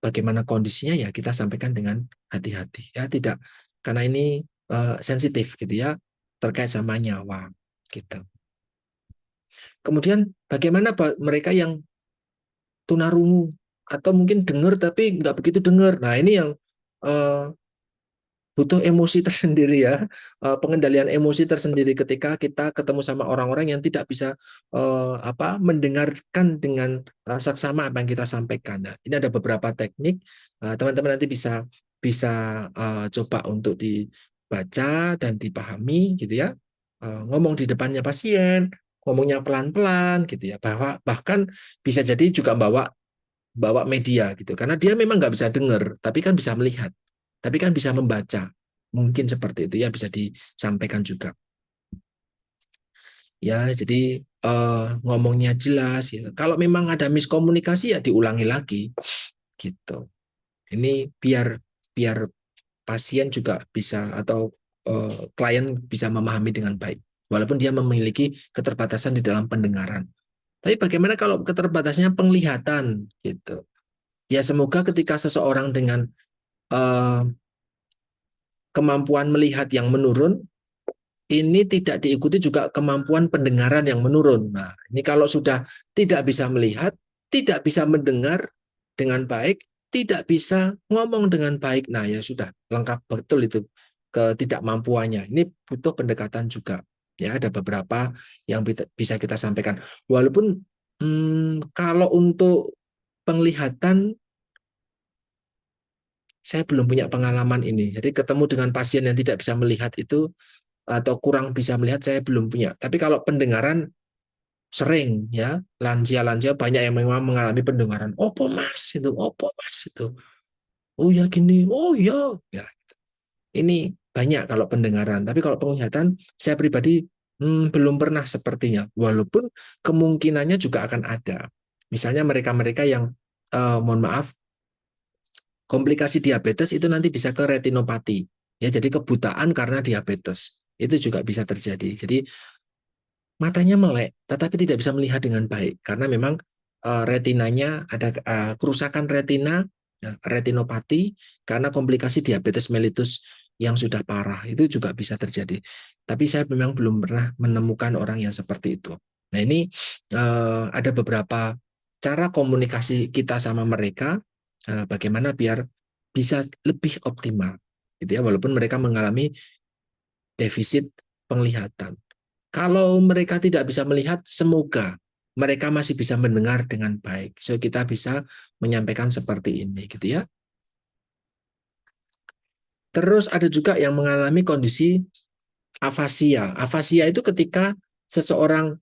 bagaimana kondisinya, ya kita sampaikan dengan hati-hati ya, tidak, karena ini sensitif gitu ya, terkait sama nyawa gitu. Kemudian bagaimana mereka yang tunarungu atau mungkin dengar tapi nggak begitu dengar. Nah, ini yang uh, butuh emosi tersendiri ya, pengendalian emosi tersendiri ketika kita ketemu sama orang-orang yang tidak bisa mendengarkan dengan saksama apa yang kita sampaikan. Nah, ini ada beberapa teknik, teman-teman nanti bisa bisa coba untuk dibaca dan dipahami gitu ya. Ngomong di depannya pasien, ngomongnya pelan-pelan gitu ya. Bahkan bisa jadi juga bawa bawa media gitu, karena dia memang nggak bisa dengar tapi kan bisa melihat, tapi kan bisa membaca, mungkin seperti itu ya, bisa disampaikan juga ya. Jadi ngomongnya jelas gitu. Kalau memang ada miskomunikasi ya diulangi lagi gitu. Ini biar biar pasien juga bisa atau klien bisa memahami dengan baik walaupun dia memiliki keterbatasan di dalam pendengaran. Tapi bagaimana kalau keterbatasannya penglihatan gitu? Ya semoga ketika seseorang dengan eh, kemampuan melihat yang menurun, ini tidak diikuti juga kemampuan pendengaran yang menurun. Nah, ini kalau sudah tidak bisa melihat, tidak bisa mendengar dengan baik, tidak bisa ngomong dengan baik, nah ya sudah lengkap betul itu ketidakmampuannya. Ini butuh pendekatan juga. Ya, ada beberapa yang bisa kita sampaikan. Walaupun kalau untuk penglihatan saya belum punya pengalaman ini. Jadi ketemu dengan pasien yang tidak bisa melihat itu atau kurang bisa melihat, saya belum punya. Tapi kalau pendengaran sering ya, lansia-lansia banyak yang memang mengalami pendengaran. Opo mas itu, opo mas itu. Oh ya gini, oh ya, ya. Ini banyak kalau pendengaran. Tapi kalau penglihatan, saya pribadi belum pernah sepertinya. Walaupun kemungkinannya juga akan ada. Misalnya mereka-mereka yang mohon maaf, komplikasi diabetes itu nanti bisa ke retinopati. Ya, jadi kebutaan karena diabetes. Itu juga bisa terjadi. Jadi matanya melek tetapi tidak bisa melihat dengan baik karena memang retinanya ada kerusakan retina, ya, retinopati karena komplikasi diabetes mellitus yang sudah parah. Itu juga bisa terjadi. Tapi saya memang belum pernah menemukan orang yang seperti itu. Nah, ini ada beberapa cara komunikasi kita sama mereka, bagaimana biar bisa lebih optimal gitu ya, walaupun mereka mengalami defisit penglihatan. Kalau mereka tidak bisa melihat, semoga mereka masih bisa mendengar dengan baik. So kita bisa menyampaikan seperti ini gitu ya. Terus ada juga yang mengalami kondisi afasia. Afasia itu ketika seseorang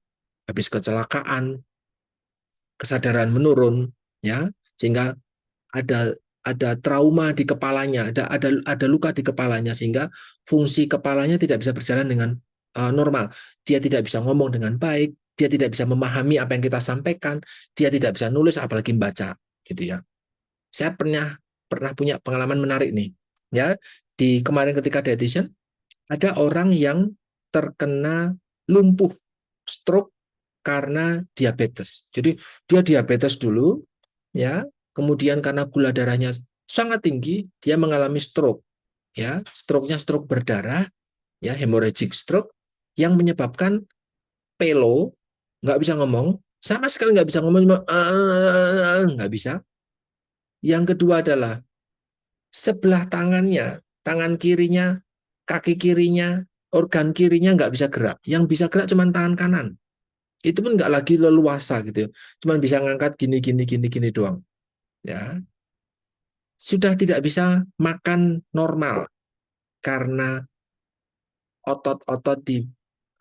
habis kecelakaan, kesadaran menurun ya, sehingga ada ada trauma di kepalanya, ada luka di kepalanya sehingga fungsi kepalanya tidak bisa berjalan dengan normal. Dia tidak bisa ngomong dengan baik, dia tidak bisa memahami apa yang kita sampaikan, dia tidak bisa nulis apalagi membaca gitu ya. Saya pernah punya pengalaman menarik nih. Ya, di kemarin ketika dietitian ada orang yang terkena lumpuh stroke karena diabetes. Jadi dia diabetes dulu, ya, kemudian karena gula darahnya sangat tinggi, dia mengalami stroke, ya, stroke-nya stroke berdarah, ya, hemorrhagic stroke yang menyebabkan pelo, nggak bisa ngomong, sama sekali nggak bisa ngomong, cuma nggak bisa. Yang kedua adalah sebelah tangannya, tangan kirinya, kaki kirinya, organ kirinya nggak bisa gerak. Yang bisa gerak cuma tangan kanan. Itu pun nggak lagi leluasa gitu, cuma bisa ngangkat gini gini gini gini doang. Ya, sudah tidak bisa makan normal karena otot-otot di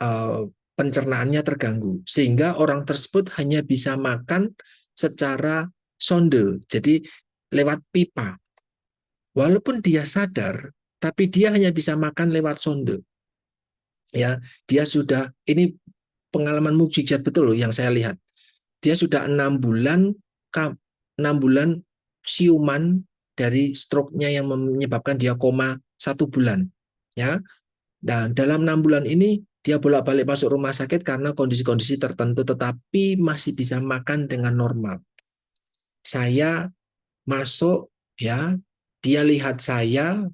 uh, pencernaannya terganggu, sehingga orang tersebut hanya bisa makan secara sonde, jadi lewat pipa. Walaupun dia sadar, tapi dia hanya bisa makan lewat sonde. Ya, dia sudah ini pengalaman mukjizat betul loh yang saya lihat. Dia sudah 6 bulan 6 bulan siuman dari stroke-nya yang menyebabkan dia koma 1 bulan. Ya, dan dalam 6 bulan ini dia bolak-balik masuk rumah sakit karena kondisi-kondisi tertentu, tetapi masih bisa makan dengan normal. Saya masuk, ya, dia lihat saya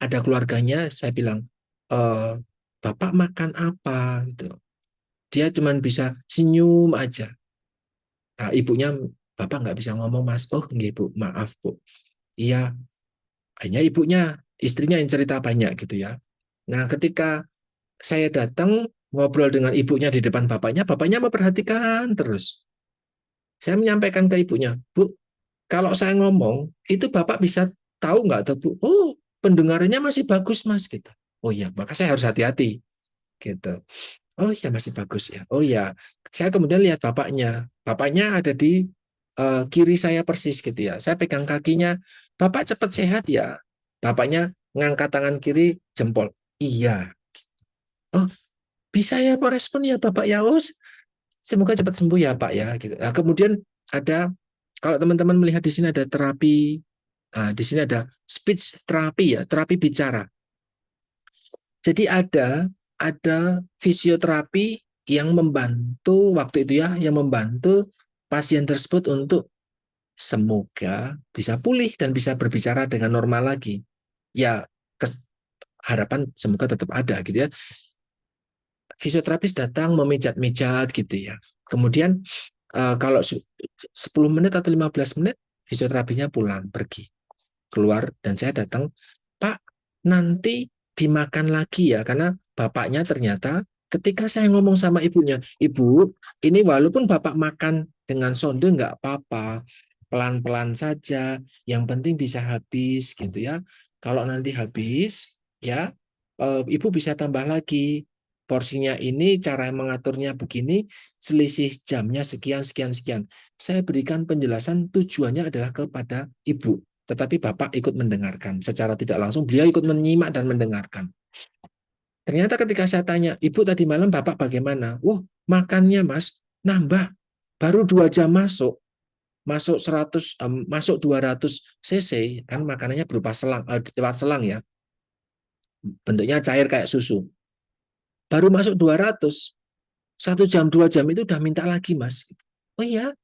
ada keluarganya, saya bilang, Bapak makan apa? Gitu. Dia cuma bisa senyum aja. Nah, ibunya, Bapak nggak bisa ngomong, Mas. Oh, nggih, Bu, maaf, Bu. Iya, hanya ibunya, istrinya yang cerita banyak gitu ya. Nah, ketika saya datang ngobrol dengan ibunya di depan bapaknya memperhatikan terus. Saya menyampaikan ke ibunya, Bu, kalau saya ngomong, itu Bapak bisa tahu nggak, tuh, Bu? Oh, pendengarannya masih bagus, Mas. Gitu. Oh iya, maka saya harus hati-hati. Gitu. Oh iya, masih bagus ya. Oh iya, saya kemudian lihat bapaknya. Bapaknya ada di kiri saya persis gitu ya. Saya pegang kakinya. Bapak cepat sehat ya. Bapaknya ngangkat tangan kiri, jempol. Iya. Oh, bisa ya merespon ya Bapak ya. Oh, semoga cepat sembuh ya Pak ya. Gitu. Nah, kemudian ada, kalau teman-teman melihat di sini ada terapi. Nah, di sini ada speech terapi ya, terapi bicara. Jadi ada fisioterapi yang membantu waktu itu ya, yang membantu pasien tersebut untuk semoga bisa pulih dan bisa berbicara dengan normal lagi. Ya, harapan semoga tetap ada gitu ya. Fisioterapis datang memijat-mijat gitu ya. Kemudian kalau 10 menit atau 15 menit fisioterapinya pulang pergi keluar dan saya datang, Pak, nanti dimakan lagi ya, karena bapaknya ternyata ketika saya ngomong sama ibunya, Ibu, ini walaupun Bapak makan dengan sonde nggak apa-apa, pelan-pelan saja, yang penting bisa habis gitu ya. Kalau nanti habis, ya, Ibu bisa tambah lagi. Porsinya ini, cara mengaturnya begini, selisih jamnya sekian, sekian, sekian. Saya berikan penjelasan tujuannya adalah kepada Ibu. Tetapi Bapak ikut mendengarkan. Secara tidak langsung, beliau ikut menyimak dan mendengarkan. Ternyata ketika saya tanya, Ibu tadi malam Bapak bagaimana? Wah, makannya Mas, nambah. Baru 2 jam masuk. Masuk 100, masuk 200 cc, kan makanannya berupa selang, lewat selang ya. Bentuknya cair kayak susu. Baru masuk 200, 1 jam, 2 jam itu udah minta lagi Mas. Oh iya,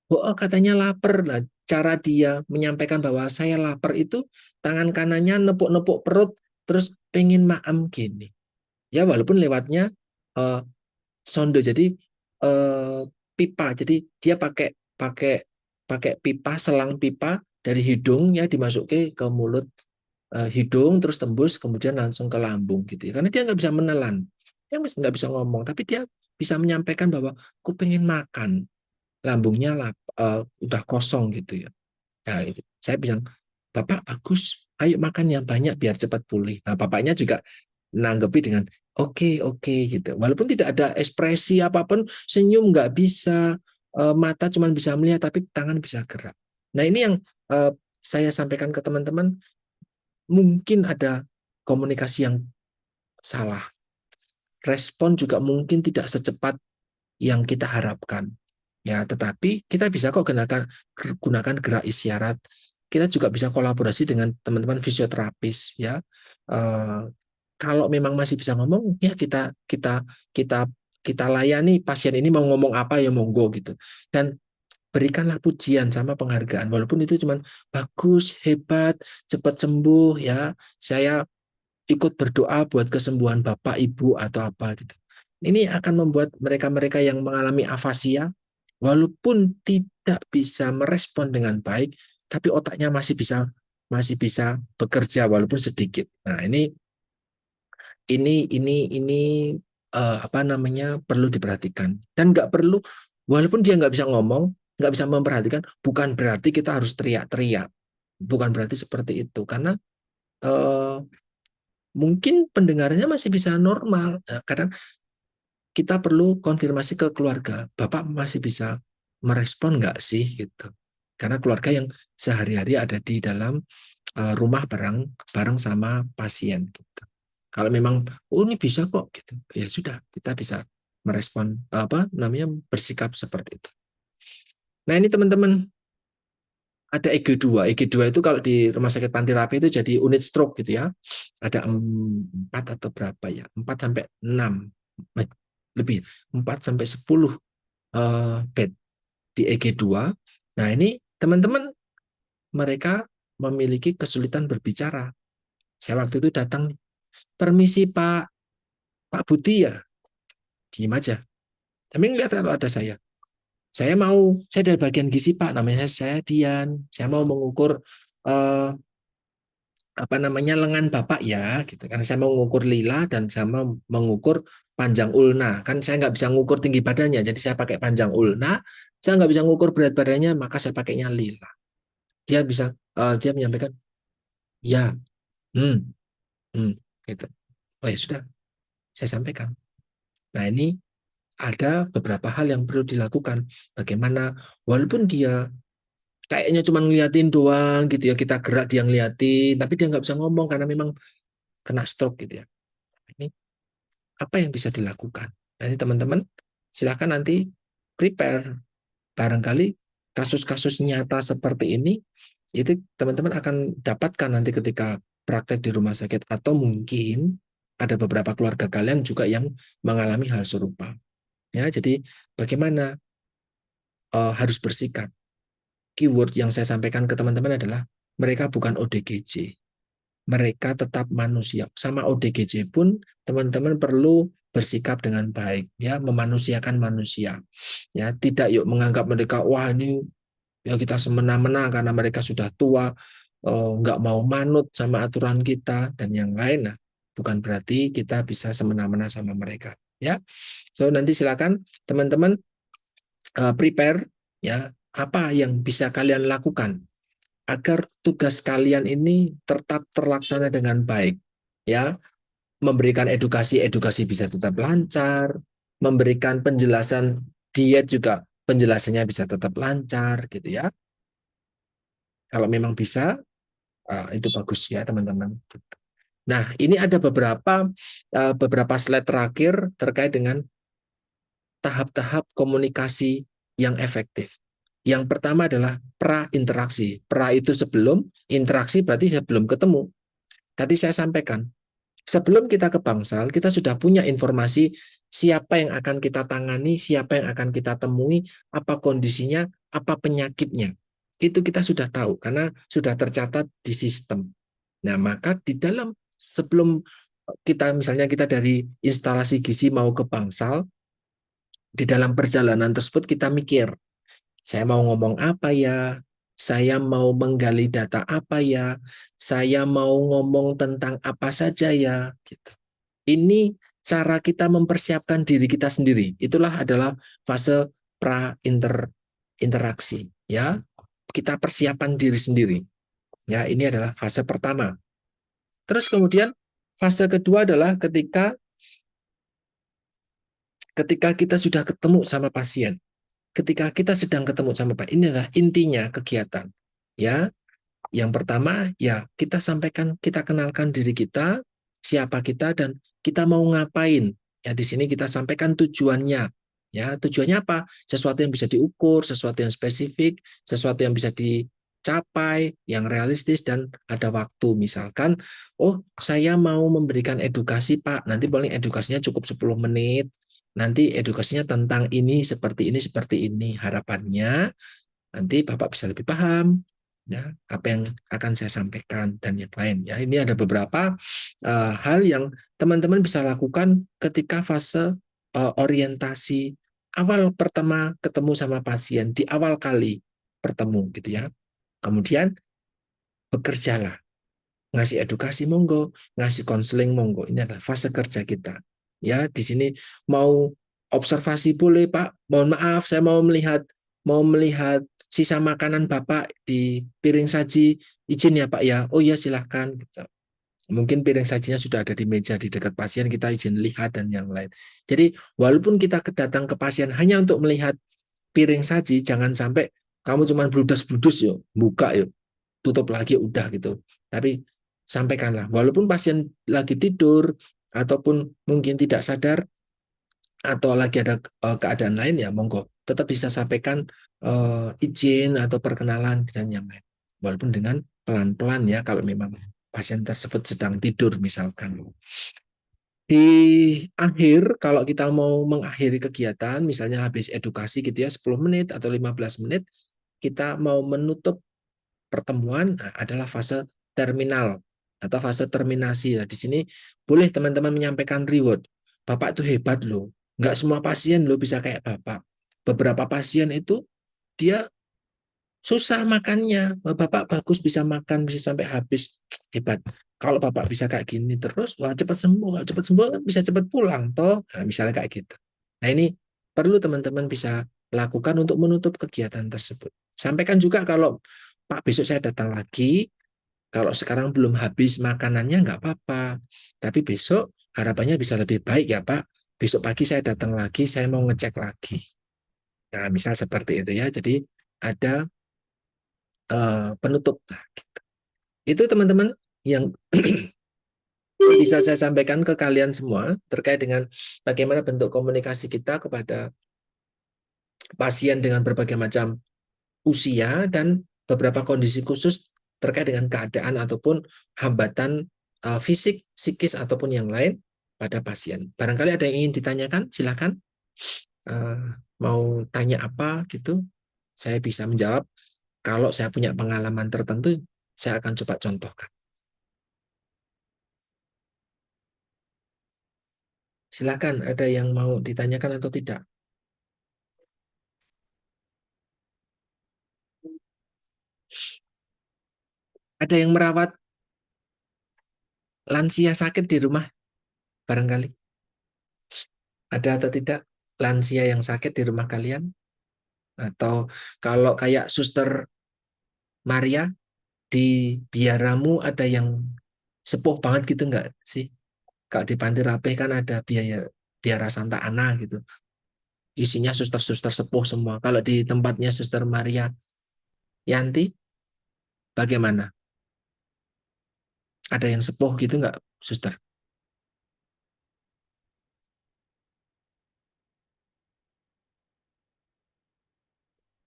oh, katanya lapar. Nah, cara dia menyampaikan bahwa saya lapar itu tangan kanannya nepuk-nepuk perut terus pengen maem gini. Ya walaupun lewatnya uh, sonde jadi pipa. Jadi dia pakai pakai pakai pipa, selang pipa dari hidung ya dimasukin ke mulut, hidung terus tembus kemudian langsung ke lambung gitu ya. Karena dia nggak bisa menelan. Dia nggak bisa ngomong tapi dia bisa menyampaikan bahwa aku pengen makan, lambungnya udah kosong gitu ya. Nah, itu. Saya bilang, Bapak bagus, ayo makan yang banyak biar cepat pulih. Nah, bapaknya juga menanggapi dengan oke, oke gitu. Walaupun tidak ada ekspresi apapun, senyum nggak bisa, mata cuma bisa melihat, tapi tangan bisa gerak. Nah, ini yang saya sampaikan ke teman-teman, mungkin ada komunikasi yang salah. Respon juga mungkin tidak secepat yang kita harapkan. Ya, tetapi kita bisa kok gunakan gerak isyarat. Kita juga bisa kolaborasi dengan teman-teman fisioterapis ya. Eh, Kalau memang masih bisa ngomong, ya kita kita layani pasien ini mau ngomong apa ya monggo gitu. Dan berikanlah pujian sama penghargaan walaupun itu cuman bagus, hebat, cepat sembuh ya. Saya ikut berdoa buat kesembuhan Bapak, Ibu atau apa gitu. Ini akan membuat mereka-mereka yang mengalami afasia walaupun tidak bisa merespon dengan baik, tapi otaknya masih bisa bekerja walaupun sedikit. Nah, ini apa namanya perlu diperhatikan dan nggak perlu walaupun dia nggak bisa ngomong, nggak bisa memperhatikan, bukan berarti kita harus teriak-teriak, bukan berarti seperti itu karena eh, mungkin pendengarannya masih bisa normal. Nah, kadang kita perlu konfirmasi ke keluarga, Bapak masih bisa merespon nggak sih gitu. Karena keluarga yang sehari-hari ada di dalam rumah bareng sama pasien gitu. Kalau memang oh ini bisa kok gitu, ya sudah kita bisa merespon apa namanya bersikap seperti itu. Nah ini teman-teman ada EG2. EG2 itu kalau di rumah sakit Panti Rapih itu jadi unit stroke gitu ya. Ada 4 atau berapa ya? 4 sampai 6 lebih 4 sampai 10 bed di EG2. Nah, ini teman-teman mereka memiliki kesulitan berbicara. Saya waktu itu datang, permisi Pak, Pak Buti ya, diem aja. Tapi ngeliat kalau ada saya dari bagian gizi Pak, namanya saya Dian, saya mau mengukur eh, apa namanya lengan Bapak ya, gitu kan. Saya mau mengukur lila dan saya mau mengukur panjang ulna. Kan saya nggak bisa mengukur tinggi badannya, jadi saya pakai panjang ulna. Saya nggak bisa mengukur berat badannya, maka saya pakainya lila. Dia menyampaikan, ya, hmm, hmm, gitu. Oh ya sudah, saya sampaikan. Nah ini ada beberapa hal yang perlu dilakukan. Bagaimana, walaupun dia kayaknya cuma ngeliatin doang gitu ya, kita gerak dia ngeliatin, tapi dia nggak bisa ngomong karena memang kena stroke gitu ya. Ini apa yang bisa dilakukan? Nanti teman-teman silakan nanti prepare barangkali kasus-kasus nyata seperti ini itu teman-teman akan dapatkan nanti ketika praktek di rumah sakit atau mungkin ada beberapa keluarga kalian juga yang mengalami hal serupa. Ya, jadi bagaimana harus bersikap. Keyword yang saya sampaikan ke teman-teman adalah mereka bukan ODGJ. Mereka tetap manusia. Sama ODGJ pun teman-teman perlu bersikap dengan baik, ya, memanusiakan manusia. Ya, tidak yuk menganggap mereka wah ini ya kita semena-mena karena mereka sudah tua, nggak mau manut sama aturan kita dan yang lain. Nah, bukan berarti kita bisa semena-mena sama mereka. Ya, so nanti silakan teman-teman prepare ya apa yang bisa kalian lakukan agar tugas kalian ini tetap terlaksana dengan baik. Ya, memberikan edukasi bisa tetap lancar, memberikan penjelasan diet juga penjelasannya bisa tetap lancar gitu ya. Kalau memang bisa, itu bagus ya teman-teman. Nah, ini ada beberapa slide terakhir terkait dengan tahap-tahap komunikasi yang efektif. Yang pertama adalah pra-interaksi. Pra itu sebelum, interaksi berarti sebelum ketemu. Tadi saya sampaikan, sebelum kita ke bangsal, kita sudah punya informasi siapa yang akan kita tangani, siapa yang akan kita temui, apa kondisinya, apa penyakitnya. Itu kita sudah tahu karena sudah tercatat di sistem. Nah, maka di dalam sebelum kita dari instalasi gizi mau ke bangsal, di dalam perjalanan tersebut kita mikir, saya mau ngomong apa ya? Saya mau menggali data apa ya? Saya mau ngomong tentang apa saja ya? Gitu. Ini cara kita mempersiapkan diri kita sendiri. Itulah adalah fase pra interaksi, ya. Kita persiapan diri sendiri. Ya, ini adalah fase pertama. Terus kemudian fase kedua adalah ketika kita sudah ketemu sama pasien. Ketika kita sedang ketemu sama pasien, ini adalah intinya kegiatan. Ya, yang pertama ya kita sampaikan, kita kenalkan diri kita, siapa kita dan kita mau ngapain. Ya di sini kita sampaikan tujuannya. Ya, tujuannya apa? Sesuatu yang bisa diukur, sesuatu yang spesifik, sesuatu yang bisa dicapai, yang realistis dan ada waktu. Misalkan, oh, saya mau memberikan edukasi, Pak. Nanti paling edukasinya cukup 10 menit. Nanti edukasinya tentang ini, seperti ini, seperti ini. Harapannya nanti Bapak bisa lebih paham ya apa yang akan saya sampaikan dan yang lain ya. Ini ada beberapa hal yang teman-teman bisa lakukan ketika fase orientasi awal pertama ketemu sama pasien di awal kali bertemu gitu ya. Kemudian bekerjalah, ngasih edukasi monggo, ngasih konseling monggo. Ini adalah fase kerja kita. Ya, di sini mau observasi boleh, Pak. Mohon maaf, saya mau melihat sisa makanan Bapak di piring saji. Izin ya, Pak ya. Oh ya, silahkan. Gitu. Mungkin piring sajinya sudah ada di meja di dekat pasien, kita izin lihat dan yang lain. Jadi, walaupun kita datang ke pasien hanya untuk melihat piring saji, jangan sampai kamu cuma bludas-bludus yuk, buka yuk, tutup lagi udah gitu. Tapi sampaikanlah, walaupun pasien lagi tidur ataupun mungkin tidak sadar atau lagi ada keadaan lain ya monggo tetap bisa sampaikan izin atau perkenalan dan yang lain. Walaupun dengan pelan-pelan ya kalau memang pasien tersebut sedang tidur misalkan. Di akhir kalau kita mau mengakhiri kegiatan misalnya habis edukasi gitu ya 10 menit atau 15 menit kita mau menutup pertemuan adalah fase terminal atau fase terminasi. Nah, di sini boleh teman-teman menyampaikan reward. Bapak itu hebat loh. Nggak semua pasien loh bisa kayak Bapak. Beberapa pasien itu dia susah makannya. Bapak bagus bisa makan, bisa sampai habis. Hebat. Kalau Bapak bisa kayak gini terus, wah cepat sembuh. Kalau cepat sembuh kan bisa cepat pulang. Toh, nah, misalnya kayak gitu. Nah ini perlu teman-teman bisa lakukan untuk menutup kegiatan tersebut. Sampaikan juga kalau Pak besok saya datang lagi, kalau sekarang belum habis makanannya nggak apa-apa. Tapi besok harapannya bisa lebih baik ya Pak. Besok pagi saya datang lagi, saya mau ngecek lagi. Nah, misal seperti itu ya. Jadi ada penutup. Nah, gitu. Itu teman-teman yang bisa saya sampaikan ke kalian semua terkait dengan bagaimana bentuk komunikasi kita kepada pasien dengan berbagai macam usia dan beberapa kondisi khusus terkait dengan keadaan ataupun hambatan fisik, psikis ataupun yang lain pada pasien. Barangkali ada yang ingin ditanyakan, silakan. Mau tanya apa gitu, saya bisa menjawab. Kalau saya punya pengalaman tertentu, saya akan coba contohkan. Silakan, ada yang mau ditanyakan atau tidak? Ada yang merawat lansia sakit di rumah, barangkali? Ada atau tidak lansia yang sakit di rumah kalian? Atau kalau kayak Suster Maria di biaramu ada yang sepuh banget gitu enggak sih? Kalau di Panti Rapih kan ada biara Santa Ana gitu. Isinya suster-suster sepuh semua. Kalau di tempatnya Suster Maria Yanti, bagaimana? Ada yang sepuh gitu enggak, Suster?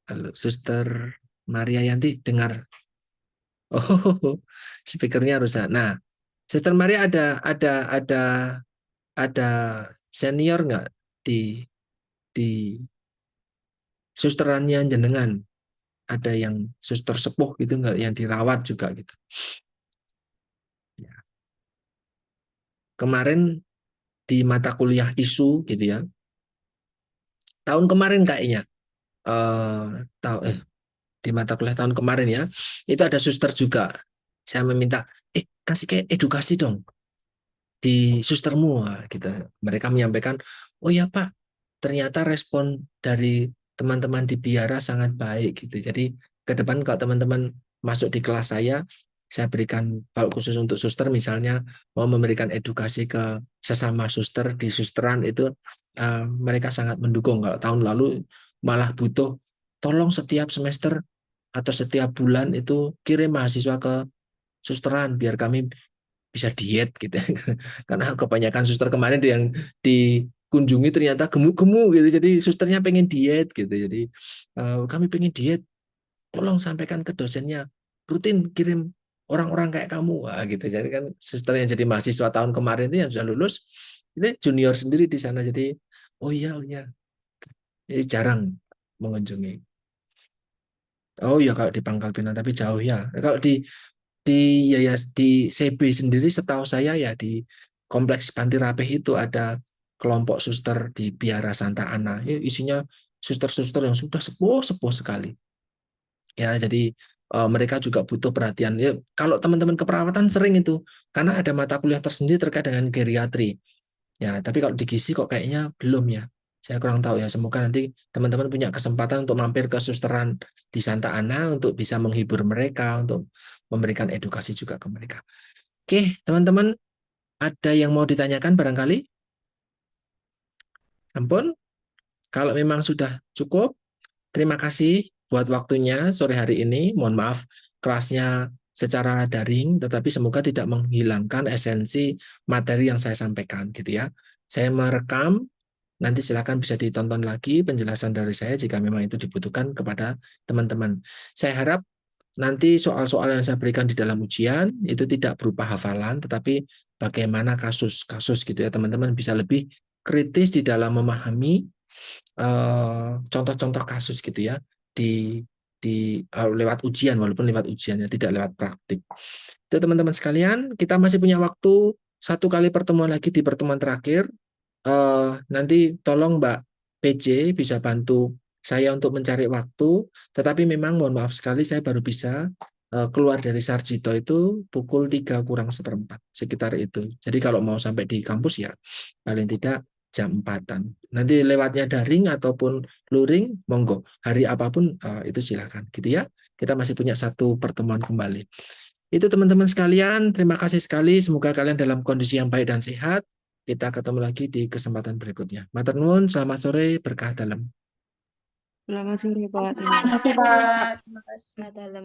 Halo, Suster Maria Yanti, dengar. Oh, speakernya rusak. Nah, Suster Maria ada senior nggak di susterannya jenengan? Ada yang suster sepuh gitu nggak yang dirawat juga gitu? Ya. Kemarin di mata kuliah isu gitu ya. Tahun kemarin kayaknya eh tahu di mata kuliah tahun kemarin ya. Itu ada suster juga. Saya meminta kasih kayak edukasi dong di sustermu gitu. Mereka menyampaikan, "Oh ya, Pak, ternyata respon dari teman-teman di biara sangat baik gitu. Jadi ke depan kalau teman-teman masuk di kelas saya berikan kalau khusus untuk suster misalnya mau memberikan edukasi ke sesama suster di susteran itu mereka sangat mendukung. Kalau tahun lalu malah butuh tolong setiap semester atau setiap bulan itu kirim mahasiswa ke susteran biar kami bisa diet gitu. Karena kebanyakan suster kemarin yang dikunjungi ternyata gemuk-gemuk gitu. Jadi susternya pengen diet gitu. Jadi kami pengen diet, tolong sampaikan ke dosennya, rutin kirim orang-orang kayak kamu. Wah, gitu. Jadi kan suster yang jadi mahasiswa tahun kemarin itu yang sudah lulus, itu junior sendiri di sana. Jadi oh iya. Jadi jarang mengunjungi. Oh ya kalau di Pangkal Pinang tapi jauh ya. Kalau di CB sendiri setahu saya ya di Kompleks Panti Rapih itu ada kelompok suster di Biara Santa Ana. Ya, isinya suster-suster yang sudah sepuh-sepuh sekali. Ya, jadi mereka juga butuh perhatian. Ya, kalau teman-teman keperawatan sering itu karena ada mata kuliah tersendiri terkait dengan geriatri. Ya, tapi kalau di gizi kok kayaknya belum ya. Saya kurang tahu ya. Semoga nanti teman-teman punya kesempatan untuk mampir ke susteran di Santa Ana untuk bisa menghibur mereka, untuk memberikan edukasi juga ke mereka. Oke, teman-teman, ada yang mau ditanyakan barangkali? Ampun, kalau memang sudah cukup, terima kasih buat waktunya sore hari ini. Mohon maaf kelasnya secara daring, tetapi semoga tidak menghilangkan esensi materi yang saya sampaikan gitu ya. Saya merekam, nanti silakan bisa ditonton lagi penjelasan dari saya jika memang itu dibutuhkan kepada teman-teman. Saya harap nanti soal-soal yang saya berikan di dalam ujian itu tidak berupa hafalan, tetapi bagaimana kasus-kasus gitu ya, teman-teman bisa lebih kritis di dalam memahami contoh-contoh kasus gitu ya di lewat ujian, walaupun lewat ujiannya tidak lewat praktik. Itu teman-teman sekalian, kita masih punya waktu satu kali pertemuan lagi di pertemuan terakhir. Nanti tolong Mbak PJ bisa bantu saya untuk mencari waktu, tetapi memang mohon maaf sekali saya baru bisa keluar dari Sarjito itu pukul 3 kurang seperempat, sekitar itu. Jadi kalau mau sampai di kampus ya paling tidak jam 4-an. Nanti lewatnya daring ataupun luring, monggo. Hari apapun itu silakan gitu ya. Kita masih punya satu pertemuan kembali. Itu teman-teman sekalian, terima kasih sekali. Semoga kalian dalam kondisi yang baik dan sehat. Kita ketemu lagi di kesempatan berikutnya. Matur nuwun, selamat sore, berkah dalam. Selamat sore, Pak. Terima kasih, Pak. Terima kasih. Dalam